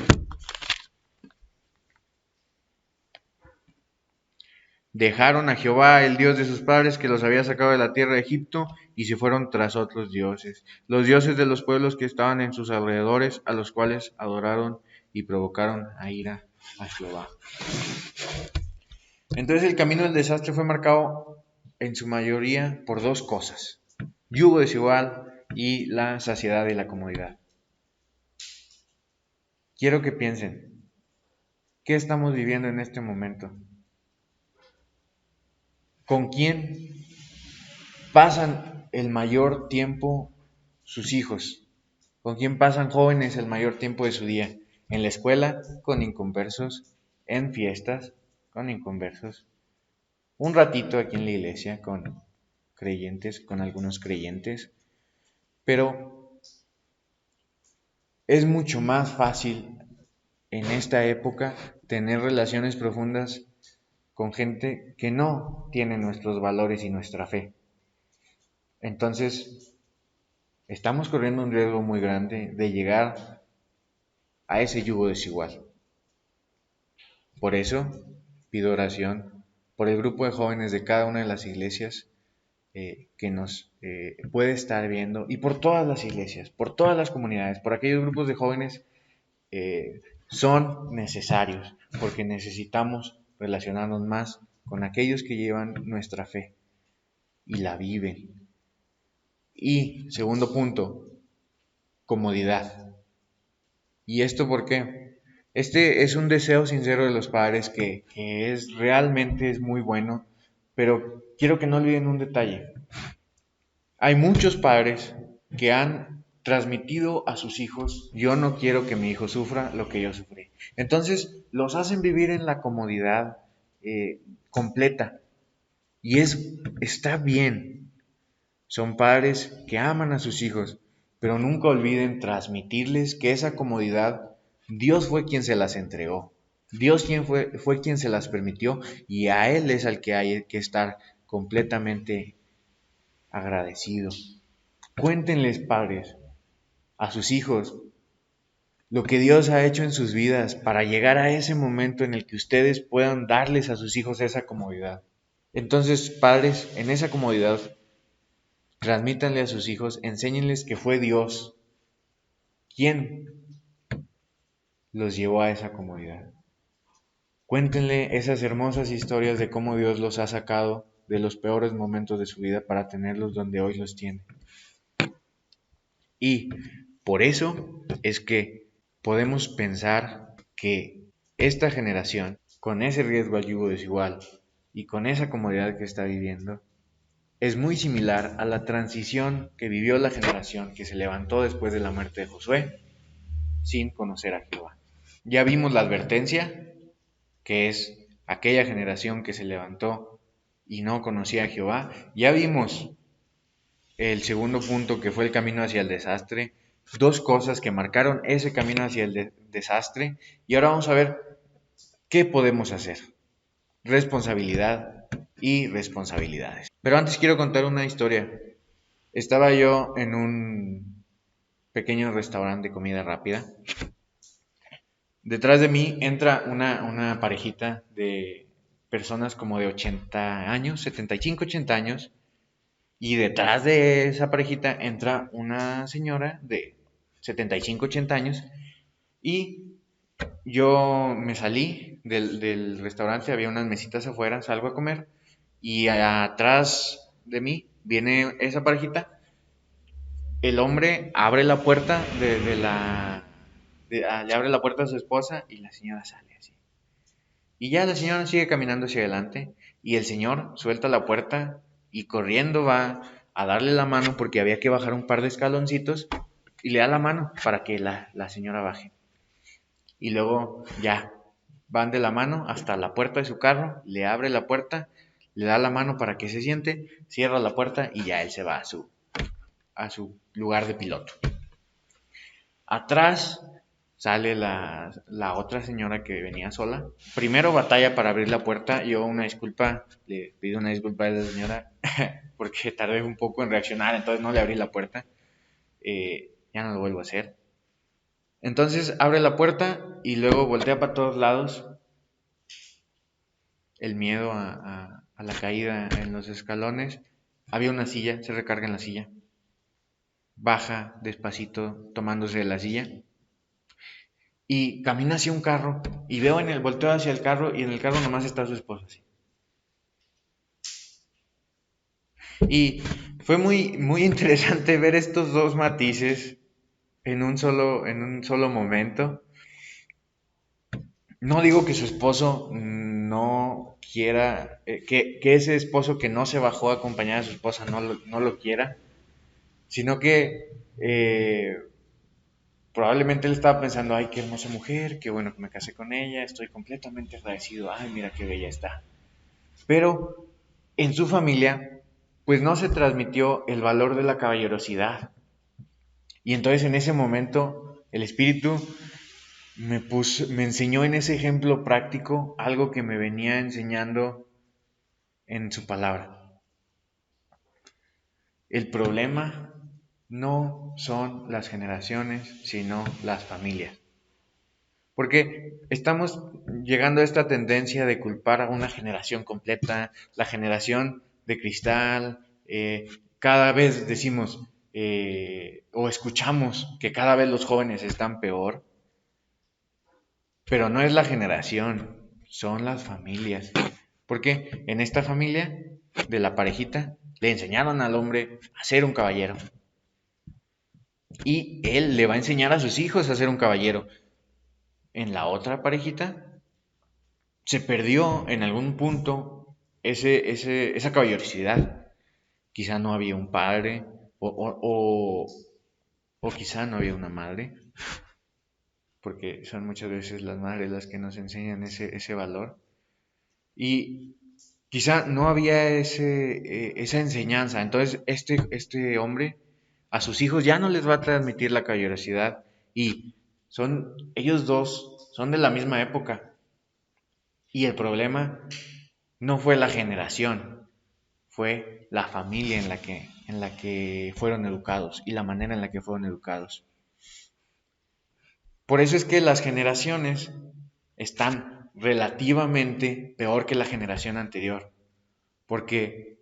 Dejaron a Jehová, el Dios de sus padres, que los había sacado de la tierra de Egipto, y se fueron tras otros dioses, los dioses de los pueblos que estaban en sus alrededores, a los cuales adoraron y provocaron a ira a Jehová. Entonces el camino del desastre fue marcado en su mayoría por dos cosas: yugo desigual y la saciedad y la comodidad. Quiero que piensen, ¿qué estamos viviendo en este momento? ¿Con quién pasan el mayor tiempo sus hijos? ¿Con quién pasan jóvenes el mayor tiempo de su día? En la escuela, con inconversos; en fiestas, con inconversos; un ratito aquí en la iglesia, con creyentes, con algunos creyentes. Pero Es mucho más fácil en esta época tener relaciones profundas con gente que no tiene nuestros valores y nuestra fe. Entonces, estamos corriendo un riesgo muy grande de llegar a ese yugo desigual. Por eso, pido oración por el grupo de jóvenes de cada una de las iglesias que nos puede estar viendo, y por todas las iglesias, por todas las comunidades, por aquellos grupos de jóvenes son necesarios, porque necesitamos relacionarnos más con aquellos que llevan nuestra fe y la viven. Y segundo punto, comodidad. ¿Y esto por qué? Este es un deseo sincero de los padres que es realmente es muy bueno, pero quiero que no olviden un detalle. Hay muchos padres que han transmitido a sus hijos: yo no quiero que mi hijo sufra lo que yo sufrí. Entonces los hacen vivir en la comodidad completa. Y está bien. Son padres que aman a sus hijos, pero nunca olviden transmitirles que esa comodidad Dios fue quien se las entregó. Dios fue quien se las permitió, y a Él es al que hay que estar completamente agradecido. Cuéntenles, padres, a sus hijos lo que Dios ha hecho en sus vidas para llegar a ese momento en el que ustedes puedan darles a sus hijos esa comodidad. Entonces, padres, en esa comodidad, transmítanle a sus hijos, enséñenles que fue Dios quien los llevó a esa comodidad. Cuéntenle esas hermosas historias de cómo Dios los ha sacado de los peores momentos de su vida para tenerlos donde hoy los tiene. Y por eso es que podemos pensar que esta generación, con ese riesgo al yugo desigual y con esa comodidad que está viviendo, es muy similar a la transición que vivió la generación que se levantó después de la muerte de Josué sin conocer a Jehová. Ya vimos la advertencia, que es aquella generación que se levantó y no conocía a Jehová. Ya vimos el segundo punto, que fue el camino hacia el desastre. Dos cosas que marcaron ese camino hacia el desastre. Y ahora vamos a ver qué podemos hacer. Responsabilidad y responsabilidades. Pero antes quiero contar una historia. Estaba yo en un pequeño restaurante de comida rápida. Detrás de mí entra una parejita de personas como de 80 años, 75, 80 años. Y detrás de esa parejita entra una señora de 75, 80 años. Y yo me salí del restaurante, había unas mesitas afuera, salgo a comer. Y atrás de mí viene esa parejita. El hombre abre la puerta le abre la puerta a su esposa y la señora sale así. Y ya la señora sigue caminando hacia adelante y el señor suelta la puerta y corriendo va a darle la mano porque había que bajar un par de escaloncitos, y le da la mano para que la señora baje. Y luego ya van de la mano hasta la puerta de su carro, le abre la puerta, le da la mano para que se siente, cierra la puerta y ya él se va a su lugar de piloto. Atrás sale la otra señora que venía sola. Primero batalla para abrir la puerta. Yo le pido una disculpa a la señora porque tardé un poco en reaccionar, entonces no le abrí la puerta. Ya no lo vuelvo a hacer. Entonces abre la puerta y luego voltea para todos lados. El miedo a la caída en los escalones. Había una silla, se recarga en la silla. Baja despacito tomándose de la silla. Y camina hacia un carro y veo volteo hacia el carro y en el carro nomás está su esposa así. Y fue muy, muy interesante ver estos dos matices en un solo momento. No digo que su esposo no quiera, que ese esposo que no se bajó a acompañar a su esposa no lo quiera, sino que probablemente él estaba pensando: ay, qué hermosa mujer, qué bueno que me casé con ella, estoy completamente agradecido, ay, mira qué bella está. Pero en su familia, pues no se transmitió el valor de la caballerosidad. Y entonces en ese momento el Espíritu me enseñó en ese ejemplo práctico algo que me venía enseñando en su palabra. El problema no son las generaciones, sino las familias. Porque estamos llegando a esta tendencia de culpar a una generación completa, la generación de cristal. Cada vez decimos o escuchamos que cada vez los jóvenes están peor, pero no es la generación, son las familias. Porque en esta familia de la parejita le enseñaron al hombre a ser un caballero. Y él le va a enseñar a sus hijos a ser un caballero. En la otra parejita se perdió en algún punto esa caballerosidad. Quizá no había un padre o quizá no había una madre, porque son muchas veces las madres las que nos enseñan ese valor. Y quizá no había esa enseñanza. Entonces este hombre a sus hijos ya no les va a transmitir la caballerosidad. Y ellos dos son de la misma época. Y el problema no fue la generación, fue la familia en la que fueron educados y la manera en la que fueron educados. Por eso es que las generaciones están relativamente peor que la generación anterior, porque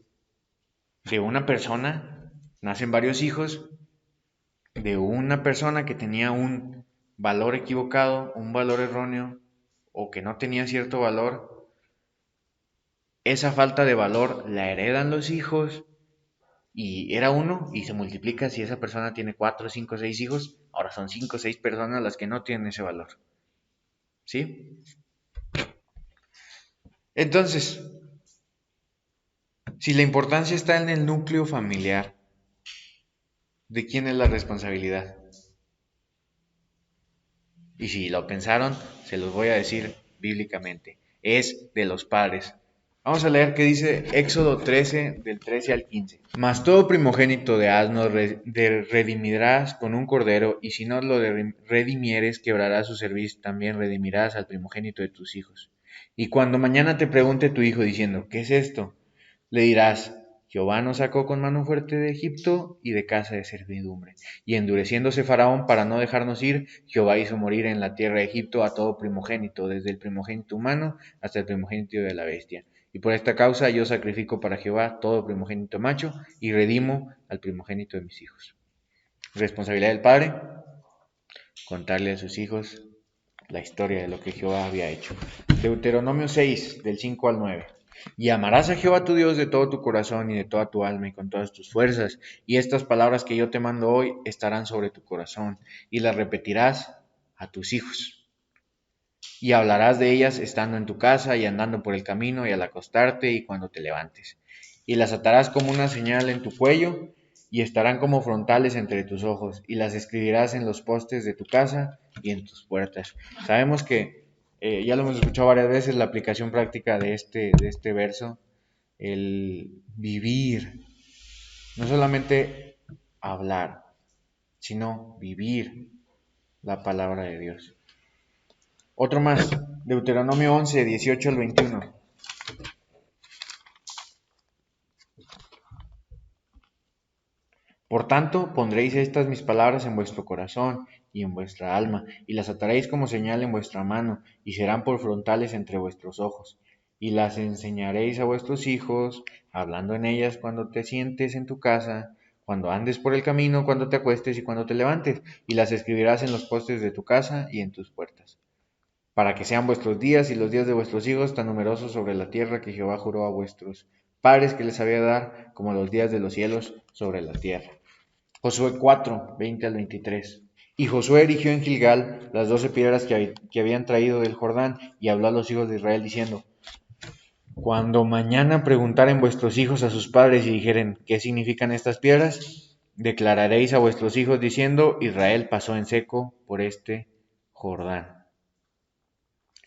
de una persona nacen varios hijos, de una persona que tenía un valor equivocado, un valor erróneo, o que no tenía cierto valor, esa falta de valor la heredan los hijos y era uno y se multiplica. Si esa persona tiene 4, 5, 6 hijos, ahora son 5, 6 personas las que no tienen ese valor. ¿Sí? Entonces, si la importancia está en el núcleo familiar, ¿de quién es la responsabilidad? Y si lo pensaron, se los voy a decir bíblicamente. Es de los padres. Vamos a leer qué dice Éxodo 13, del 13 al 15. Mas todo primogénito de asno redimirás con un cordero, y si no lo redimieres, quebrarás su cerviz, también redimirás al primogénito de tus hijos. Y cuando mañana te pregunte tu hijo diciendo, ¿qué es esto? Le dirás, Jehová nos sacó con mano fuerte de Egipto y de casa de servidumbre. Y endureciéndose Faraón para no dejarnos ir, Jehová hizo morir en la tierra de Egipto a todo primogénito, desde el primogénito humano hasta el primogénito de la bestia. Y por esta causa yo sacrifico para Jehová todo primogénito macho y redimo al primogénito de mis hijos. Responsabilidad del padre, contarle a sus hijos la historia de lo que Jehová había hecho. Deuteronomio 6, del 5 al 9. Y amarás a Jehová tu Dios de todo tu corazón y de toda tu alma y con todas tus fuerzas. Y estas palabras que yo te mando hoy estarán sobre tu corazón y las repetirás a tus hijos. Y hablarás de ellas estando en tu casa y andando por el camino y al acostarte y cuando te levantes. Y las atarás como una señal en tu cuello y estarán como frontales entre tus ojos y las escribirás en los postes de tu casa y en tus puertas. Sabemos que ya lo hemos escuchado varias veces, la aplicación práctica de este verso, el vivir, no solamente hablar, sino vivir la palabra de Dios. Otro más, Deuteronomio 11, 18 al 21. Por tanto, pondréis estas mis palabras en vuestro corazón y en vuestra alma, y las ataréis como señal en vuestra mano, y serán por frontales entre vuestros ojos. Y las enseñaréis a vuestros hijos, hablando en ellas cuando te sientes en tu casa, cuando andes por el camino, cuando te acuestes y cuando te levantes, y las escribirás en los postes de tu casa y en tus puertas, para que sean vuestros días y los días de vuestros hijos tan numerosos sobre la tierra que Jehová juró a vuestros padres que les había de dar, como los días de los cielos sobre la tierra. Josué 4, 20 al 23. Y Josué erigió en Gilgal las 12 piedras que habían traído del Jordán, y habló a los hijos de Israel diciendo, cuando mañana preguntaren vuestros hijos a sus padres y dijeren, ¿qué significan estas piedras? Declararéis a vuestros hijos diciendo, Israel pasó en seco por este Jordán.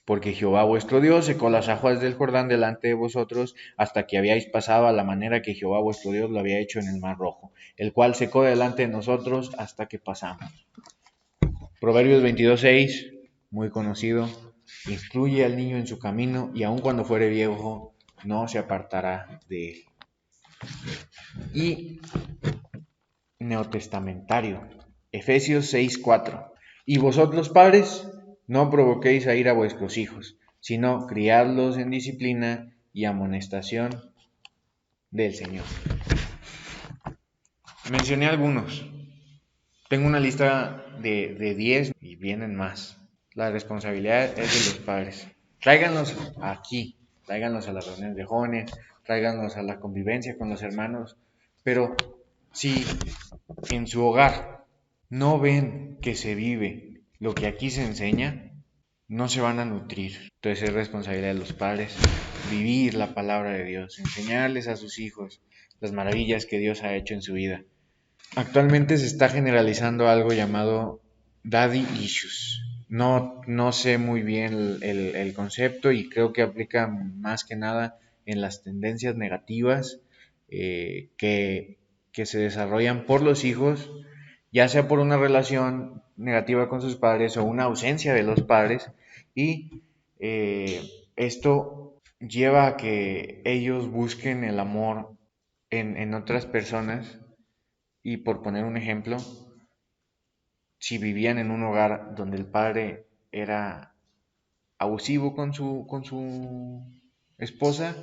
Porque Jehová vuestro Dios secó las aguas del Jordán delante de vosotros hasta que habíais pasado a la manera que Jehová vuestro Dios lo había hecho en el mar Rojo, el cual secó delante de nosotros hasta que pasamos. Proverbios 22:6, muy conocido, instruye al niño en su camino y aun cuando fuere viejo no se apartará de él. Y neotestamentario, Efesios 6:4, y vosotros padres, no provoquéis a ir a vuestros hijos, sino criadlos en disciplina y amonestación del Señor. Mencioné algunos. Tengo una lista de 10 y vienen más. La responsabilidad es de los padres. Tráiganlos aquí, tráiganlos a las reuniones de jóvenes, tráiganlos a la convivencia con los hermanos. Pero si en su hogar no ven que se vive lo que aquí se enseña, no se van a nutrir. Entonces es responsabilidad de los padres vivir la palabra de Dios, enseñarles a sus hijos las maravillas que Dios ha hecho en su vida. Actualmente se está generalizando algo llamado daddy issues. No sé muy bien el concepto y creo que aplica más que nada en las tendencias negativas que se desarrollan por los hijos, ya sea por una relación negativa con sus padres o una ausencia de los padres, y esto lleva a que ellos busquen el amor en otras personas. Y por poner un ejemplo, si vivían en un hogar donde el padre era abusivo con su esposa,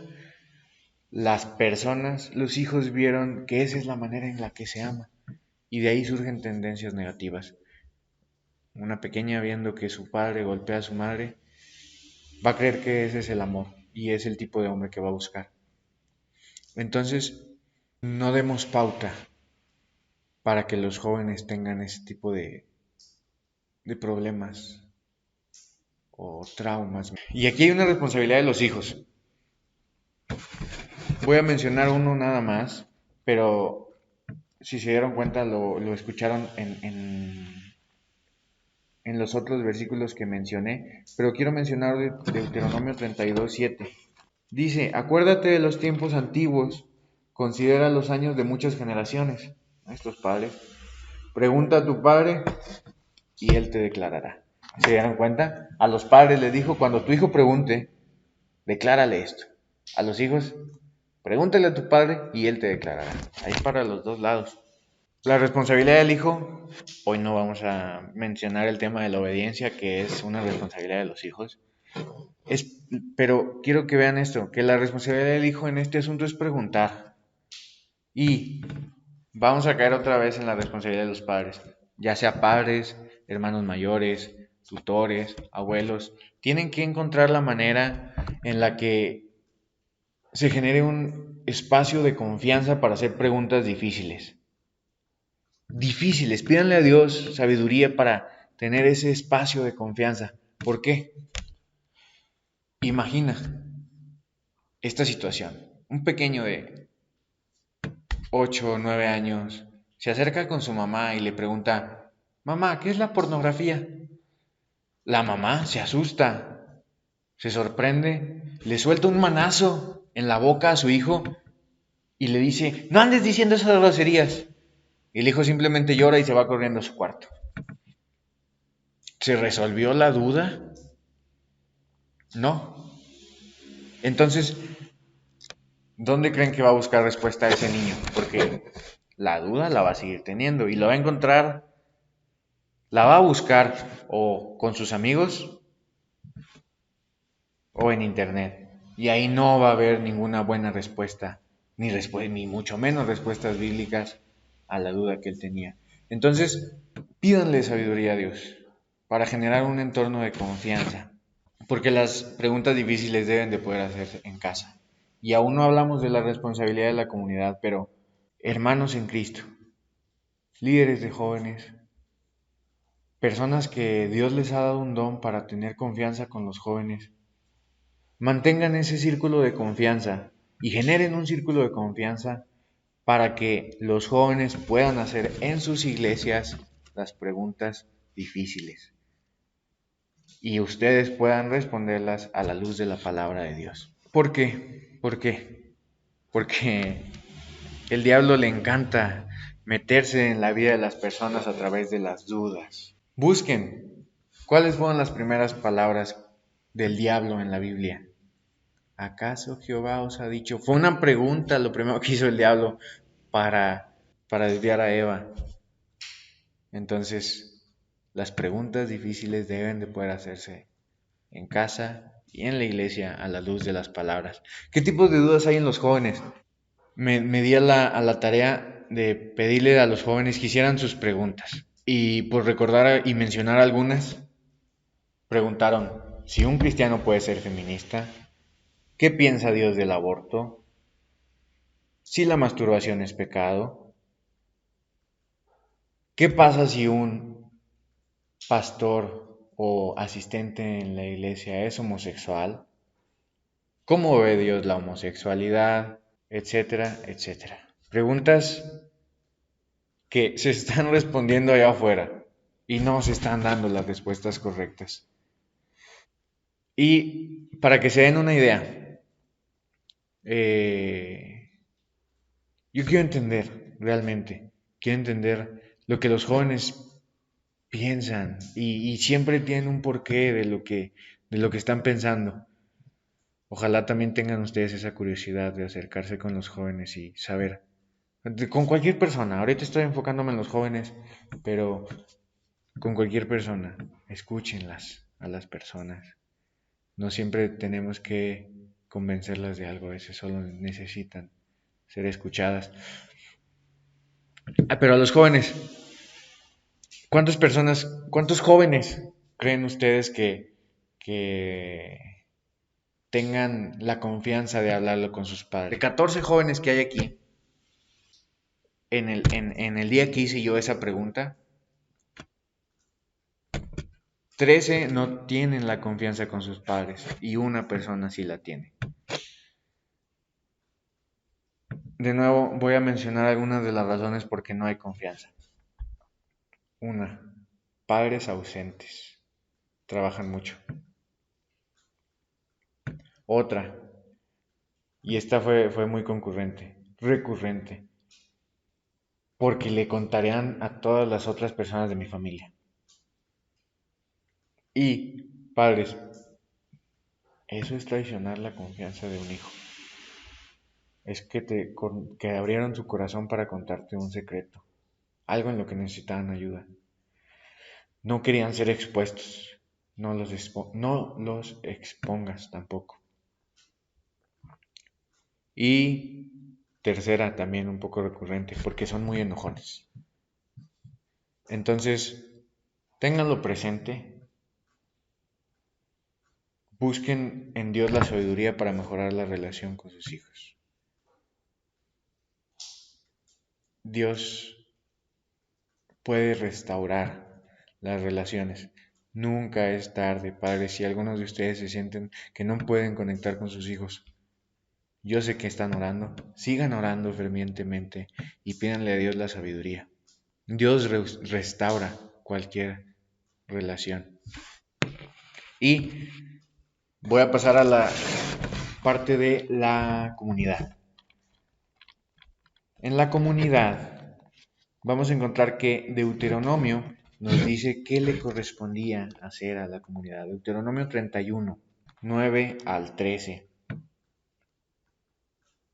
las personas, los hijos vieron que esa es la manera en la que se ama. Y de ahí surgen tendencias negativas. Una pequeña viendo que su padre golpea a su madre, va a creer que ese es el amor y es el tipo de hombre que va a buscar. Entonces, no demos pauta para que los jóvenes tengan ese tipo de problemas o traumas. Y aquí hay una responsabilidad de los hijos. Voy a mencionar uno nada más, pero si se dieron cuenta lo escucharon en los otros versículos que mencioné, pero quiero mencionar Deuteronomio 32:7. Dice, acuérdate de los tiempos antiguos, considera los años de muchas generaciones. Nuestros padres. Pregunta a tu padre y él te declarará. ¿Se dieron cuenta? A los padres les dijo, cuando tu hijo pregunte, declárale esto. A los hijos, pregúntale a tu padre y él te declarará. Ahí para los dos lados. La responsabilidad del hijo, hoy no vamos a mencionar el tema de la obediencia, que es una responsabilidad de los hijos. Pero quiero que vean esto, que la responsabilidad del hijo en este asunto es preguntar. Y vamos a caer otra vez en la responsabilidad de los padres, ya sea padres, hermanos mayores, tutores, abuelos. Tienen que encontrar la manera en la que se genere un espacio de confianza para hacer preguntas difíciles. Difíciles, pídanle a Dios sabiduría para tener ese espacio de confianza. ¿Por qué? Imagina esta situación. Un pequeño de 8 o 9 años se acerca con su mamá y le pregunta, mamá, ¿qué es la pornografía? La mamá se asusta, se sorprende, le suelta un manazo en la boca a su hijo y le dice, no andes diciendo esas groserías. Y el hijo simplemente llora y se va corriendo a su cuarto. ¿Se resolvió la duda? No. Entonces, ¿dónde creen que va a buscar respuesta ese niño? Porque la duda la va a seguir teniendo y la va a encontrar, la va a buscar o con sus amigos o en internet. Y ahí no va a haber ninguna buena respuesta, ni mucho menos respuestas bíblicas a la duda que él tenía. Entonces, pídanle sabiduría a Dios para generar un entorno de confianza, porque las preguntas difíciles deben de poder hacerse en casa. Y aún no hablamos de la responsabilidad de la comunidad, pero hermanos en Cristo, líderes de jóvenes, personas que Dios les ha dado un don para tener confianza con los jóvenes, mantengan ese círculo de confianza y generen un círculo de confianza para que los jóvenes puedan hacer en sus iglesias las preguntas difíciles y ustedes puedan responderlas a la luz de la palabra de Dios. ¿Por qué? ¿Por qué? Porque el diablo le encanta meterse en la vida de las personas a través de las dudas. Busquen cuáles fueron las primeras palabras del diablo en la Biblia. ¿Acaso Jehová os ha dicho? Fue una pregunta lo primero que hizo el diablo para, para desviar a Eva. Entonces, las preguntas difíciles deben de poder hacerse en casa y en la iglesia a la luz de las palabras. ¿Qué tipos de dudas hay en los jóvenes? Me di a la tarea de pedirle a los jóvenes que hicieran sus preguntas. Y por recordar y mencionar algunas, preguntaron si un cristiano puede ser feminista, qué piensa Dios del aborto, si la masturbación es pecado, qué pasa si un pastor o asistente en la iglesia es homosexual, cómo ve Dios la homosexualidad, etcétera, etcétera. Preguntas que se están respondiendo allá afuera y no se están dando las respuestas correctas. Y para que se den una idea, yo quiero entender realmente, quiero entender lo que los jóvenes piensan y siempre tienen un porqué de lo que están pensando. Ojalá también tengan ustedes esa curiosidad de acercarse con los jóvenes y saber, con cualquier persona, ahorita estoy enfocándome en los jóvenes, pero con cualquier persona, escúchenlas a las personas. No siempre tenemos que convencerlas de algo, a veces solo necesitan ser escuchadas. Pero a los jóvenes, cuántos jóvenes creen ustedes que tengan la confianza de hablarlo con sus padres? De 14 jóvenes que hay aquí, en el día que hice yo esa pregunta, 13 no tienen la confianza con sus padres y una persona sí la tiene. De nuevo, voy a mencionar algunas de las razones por qué no hay confianza. Una, padres ausentes, trabajan mucho. Otra, y esta fue muy recurrente, porque le contarían a todas las otras personas de mi familia. Y, padres, eso es traicionar la confianza de un hijo. Es que abrieron su corazón para contarte un secreto, algo en lo que necesitaban ayuda. No querían ser expuestos, no los expongas tampoco. Y tercera, también un poco recurrente, porque son muy enojones. Entonces, ténganlo presente, busquen en Dios la sabiduría para mejorar la relación con sus hijos. Dios puede restaurar las relaciones. Nunca es tarde, padres. Si algunos de ustedes se sienten que no pueden conectar con sus hijos, yo sé que están orando. Sigan orando fervientemente y pídanle a Dios la sabiduría. Dios restaura cualquier relación. Y voy a pasar a la parte de la comunidad. En la comunidad vamos a encontrar que Deuteronomio nos dice qué le correspondía hacer a la comunidad. Deuteronomio 31, 9 al 13.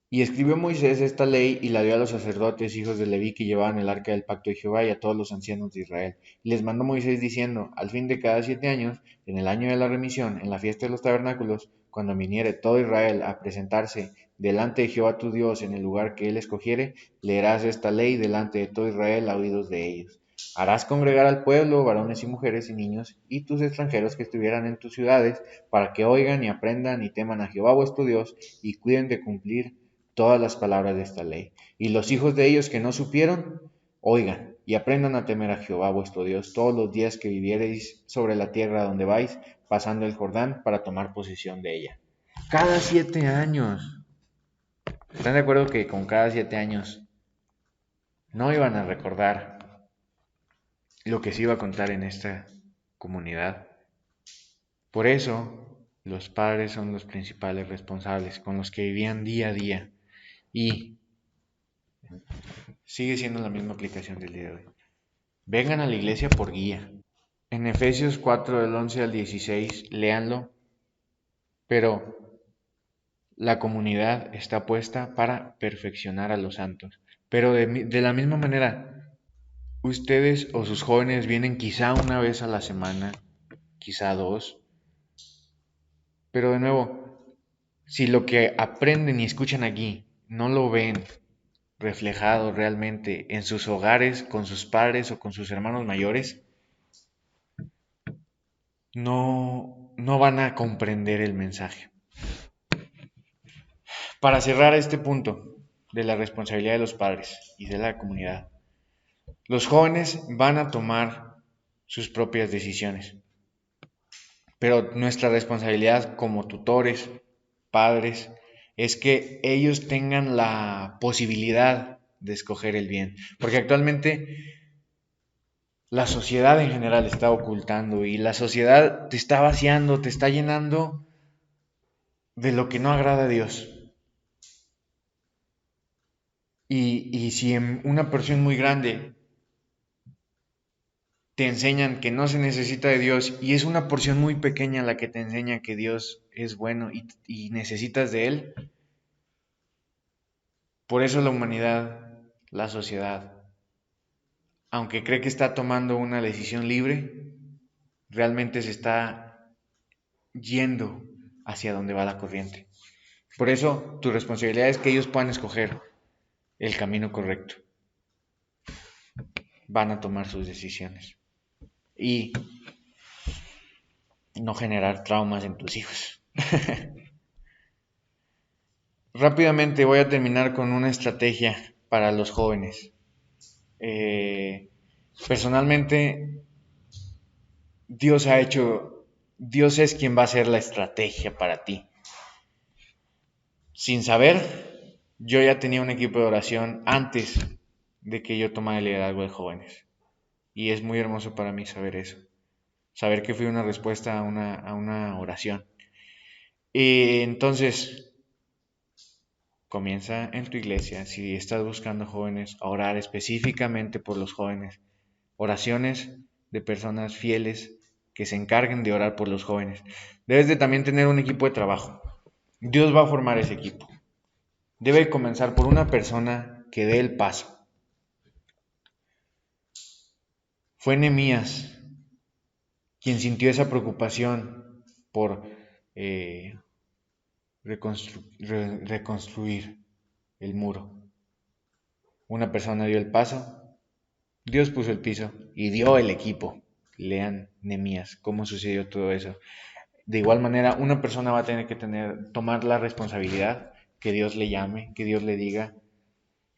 Y escribió Moisés esta ley y la dio a los sacerdotes, hijos de Leví, que llevaban el arca del pacto de Jehová, y a todos los ancianos de Israel. Y les mandó Moisés diciendo, al fin de cada 7 años, en el año de la remisión, en la fiesta de los tabernáculos, cuando viniere todo Israel a presentarse delante de Jehová tu Dios en el lugar que él escogiere, leerás esta ley delante de todo Israel a oídos de ellos. Harás congregar al pueblo, varones y mujeres y niños, y tus extranjeros que estuvieran en tus ciudades, para que oigan y aprendan y teman a Jehová vuestro Dios, y cuiden de cumplir todas las palabras de esta ley. Y los hijos de ellos que no supieron, oigan y aprendan a temer a Jehová vuestro Dios todos los días que viviereis sobre la tierra donde vais, pasando el Jordán para tomar posesión de ella. Cada 7 años. ¿Están de acuerdo que con cada 7 años no iban a recordar lo que se iba a contar en esta comunidad? Por eso los padres son los principales responsables, con los que vivían día a día. Y sigue siendo la misma aplicación del día de hoy. Vengan a la iglesia por guía. En Efesios 4 del 11 al 16, léanlo, pero la comunidad está puesta para perfeccionar a los santos. Pero de la misma manera, ustedes o sus jóvenes vienen quizá una vez a la semana, quizá dos, pero de nuevo, si lo que aprenden y escuchan aquí no lo ven reflejado realmente en sus hogares, con sus padres o con sus hermanos mayores, no van a comprender el mensaje. Para cerrar este punto de la responsabilidad de los padres y de la comunidad, los jóvenes van a tomar sus propias decisiones, pero nuestra responsabilidad como tutores, padres, es que ellos tengan la posibilidad de escoger el bien, porque actualmente la sociedad en general está ocultando y la sociedad te está vaciando, te está llenando de lo que no agrada a Dios. Y si en una porción muy grande te enseñan que no se necesita de Dios y es una porción muy pequeña la que te enseña que Dios es bueno y necesitas de Él, por eso la humanidad, la sociedad, aunque cree que está tomando una decisión libre, realmente se está yendo hacia donde va la corriente. Por eso tu responsabilidad es que ellos puedan escoger el camino correcto. Van a tomar sus decisiones. Y no generar traumas en tus hijos. Rápidamente voy a terminar con una estrategia para los jóvenes. Personalmente, Dios es quien va a hacer la estrategia para ti. Sin saber, yo ya tenía un equipo de oración antes de que yo tomara el liderazgo de jóvenes. Y es muy hermoso para mí saber eso. Saber que fui una respuesta a una oración. Y entonces, comienza en tu iglesia, si estás buscando jóvenes, a orar específicamente por los jóvenes. Oraciones de personas fieles que se encarguen de orar por los jóvenes. Debes de también tener un equipo de trabajo. Dios va a formar ese equipo. Debe comenzar por una persona que dé el paso. Fue Nehemías quien sintió esa preocupación por reconstruir el muro. Una persona dio el paso, Dios puso el piso y dio el equipo. Lean Nehemías, cómo sucedió todo eso. De igual manera, una persona va a tener que tomar la responsabilidad, que Dios le llame, que Dios le diga,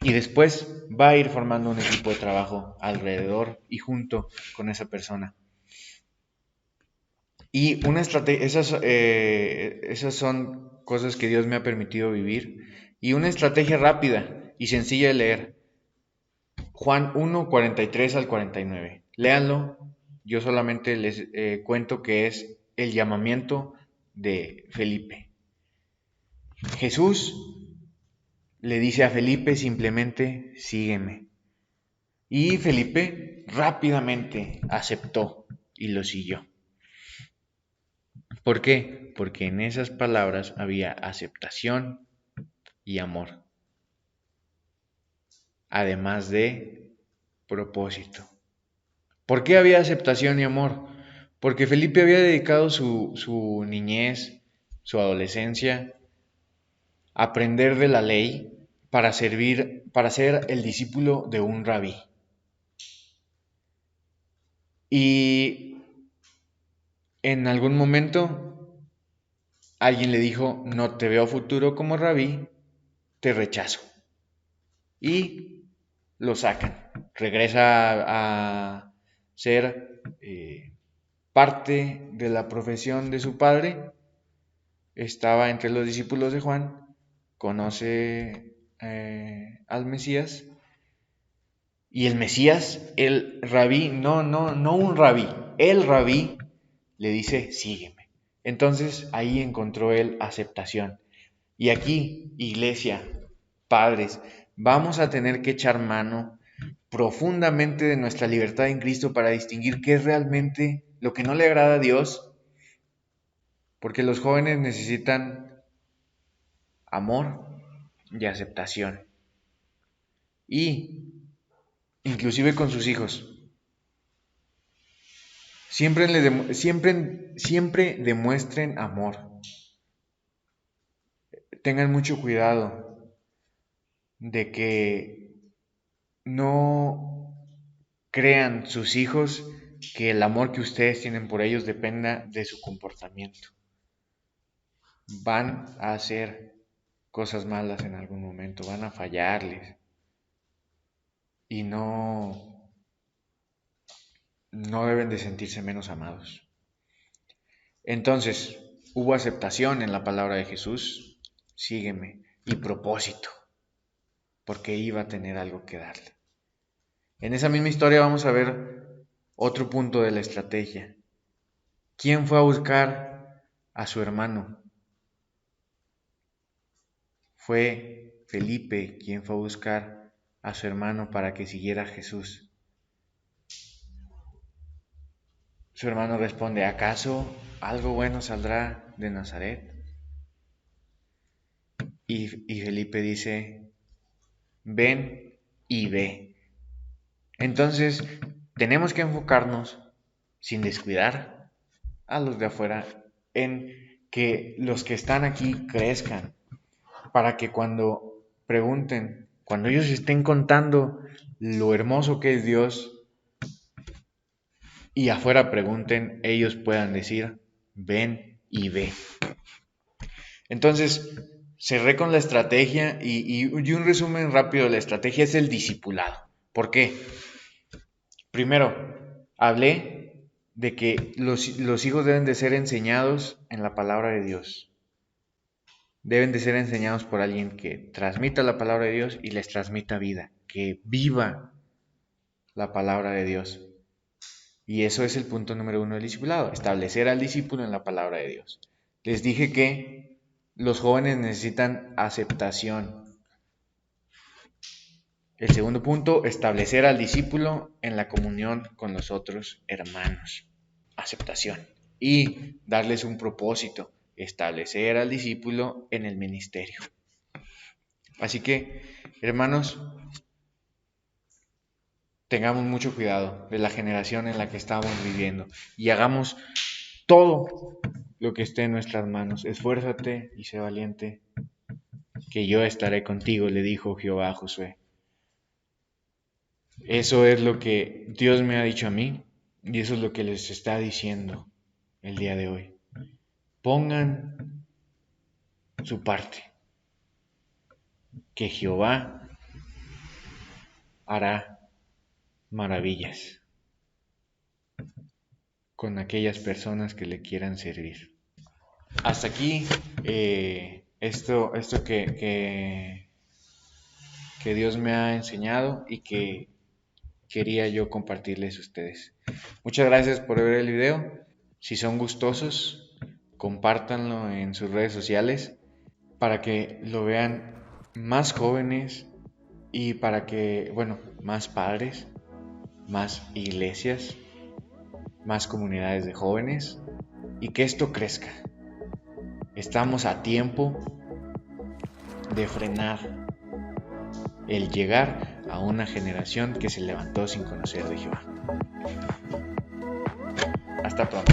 y después va a ir formando un equipo de trabajo alrededor y junto con esa persona. Y una estrategia, esas son cosas que Dios me ha permitido vivir. Y una estrategia rápida y sencilla de leer. Juan 1, 43 al 49. Léanlo. Yo solamente les cuento que es el llamamiento de Felipe. Jesús le dice a Felipe simplemente, sígueme. Y Felipe rápidamente aceptó y lo siguió. ¿Por qué? Porque en esas palabras había aceptación y amor, además de propósito. ¿Por qué había aceptación y amor? Porque Felipe había dedicado su niñez, su adolescencia, a aprender de la ley para ser el discípulo de un rabí. Y en algún momento alguien le dijo, no te veo futuro como rabí, te rechazo. Y lo sacan. Regresa a ser parte de la profesión de su padre. Estaba entre los discípulos de Juan. Conoce al Mesías. Y el Mesías, el rabí, no un rabí, el rabí le dice, sígueme. Entonces ahí encontró él aceptación. Y aquí, iglesia, padres, vamos a tener que echar mano profundamente de nuestra libertad en Cristo para distinguir qué es realmente lo que no le agrada a Dios, porque los jóvenes necesitan amor y aceptación, y inclusive con sus hijos. Siempre demuestren amor. Tengan mucho cuidado de que no crean sus hijos que el amor que ustedes tienen por ellos dependa de su comportamiento. Van a hacer cosas malas en algún momento, van a fallarles y no deben de sentirse menos amados. Entonces, hubo aceptación en la palabra de Jesús, sígueme, y propósito, porque iba a tener algo que darle. En esa misma historia vamos a ver otro punto de la estrategia. ¿Quién fue a buscar a su hermano? Fue Felipe quien fue a buscar a su hermano para que siguiera a Jesús. Su hermano responde, ¿acaso algo bueno saldrá de Nazaret? Y Felipe dice, ven y ve. Entonces, tenemos que enfocarnos, sin descuidar a los de afuera, en que los que están aquí crezcan, para que cuando pregunten, cuando ellos estén contando lo hermoso que es Dios, y afuera pregunten, ellos puedan decir, ven y ve. Entonces, cerré con la estrategia y un resumen rápido de la estrategia es el discipulado. ¿Por qué? Primero, hablé de que los hijos deben de ser enseñados en la palabra de Dios. Deben de ser enseñados por alguien que transmita la palabra de Dios y les transmita vida, que viva la palabra de Dios. Y eso es el punto número 1 del discipulado, establecer al discípulo en la palabra de Dios. Les dije que los jóvenes necesitan aceptación. El segundo punto, establecer al discípulo en la comunión con los otros hermanos. Aceptación. Y darles un propósito, establecer al discípulo en el ministerio. Así que, hermanos, tengamos mucho cuidado de la generación en la que estamos viviendo y hagamos todo lo que esté en nuestras manos. Esfuérzate y sé valiente, que yo estaré contigo, le dijo Jehová a Josué. Eso es lo que Dios me ha dicho a mí y eso es lo que les está diciendo el día de hoy. Pongan su parte, que Jehová hará maravillas con aquellas personas que le quieran servir. Hasta aquí esto que Dios me ha enseñado y que quería yo compartirles a ustedes. Muchas gracias por ver el video. Si son gustosos, compártanlo en sus redes sociales para que lo vean más jóvenes y para que, más padres, más iglesias, más comunidades de jóvenes y que esto crezca. Estamos a tiempo de frenar el llegar a una generación que se levantó sin conocer de Jehová. Hasta pronto.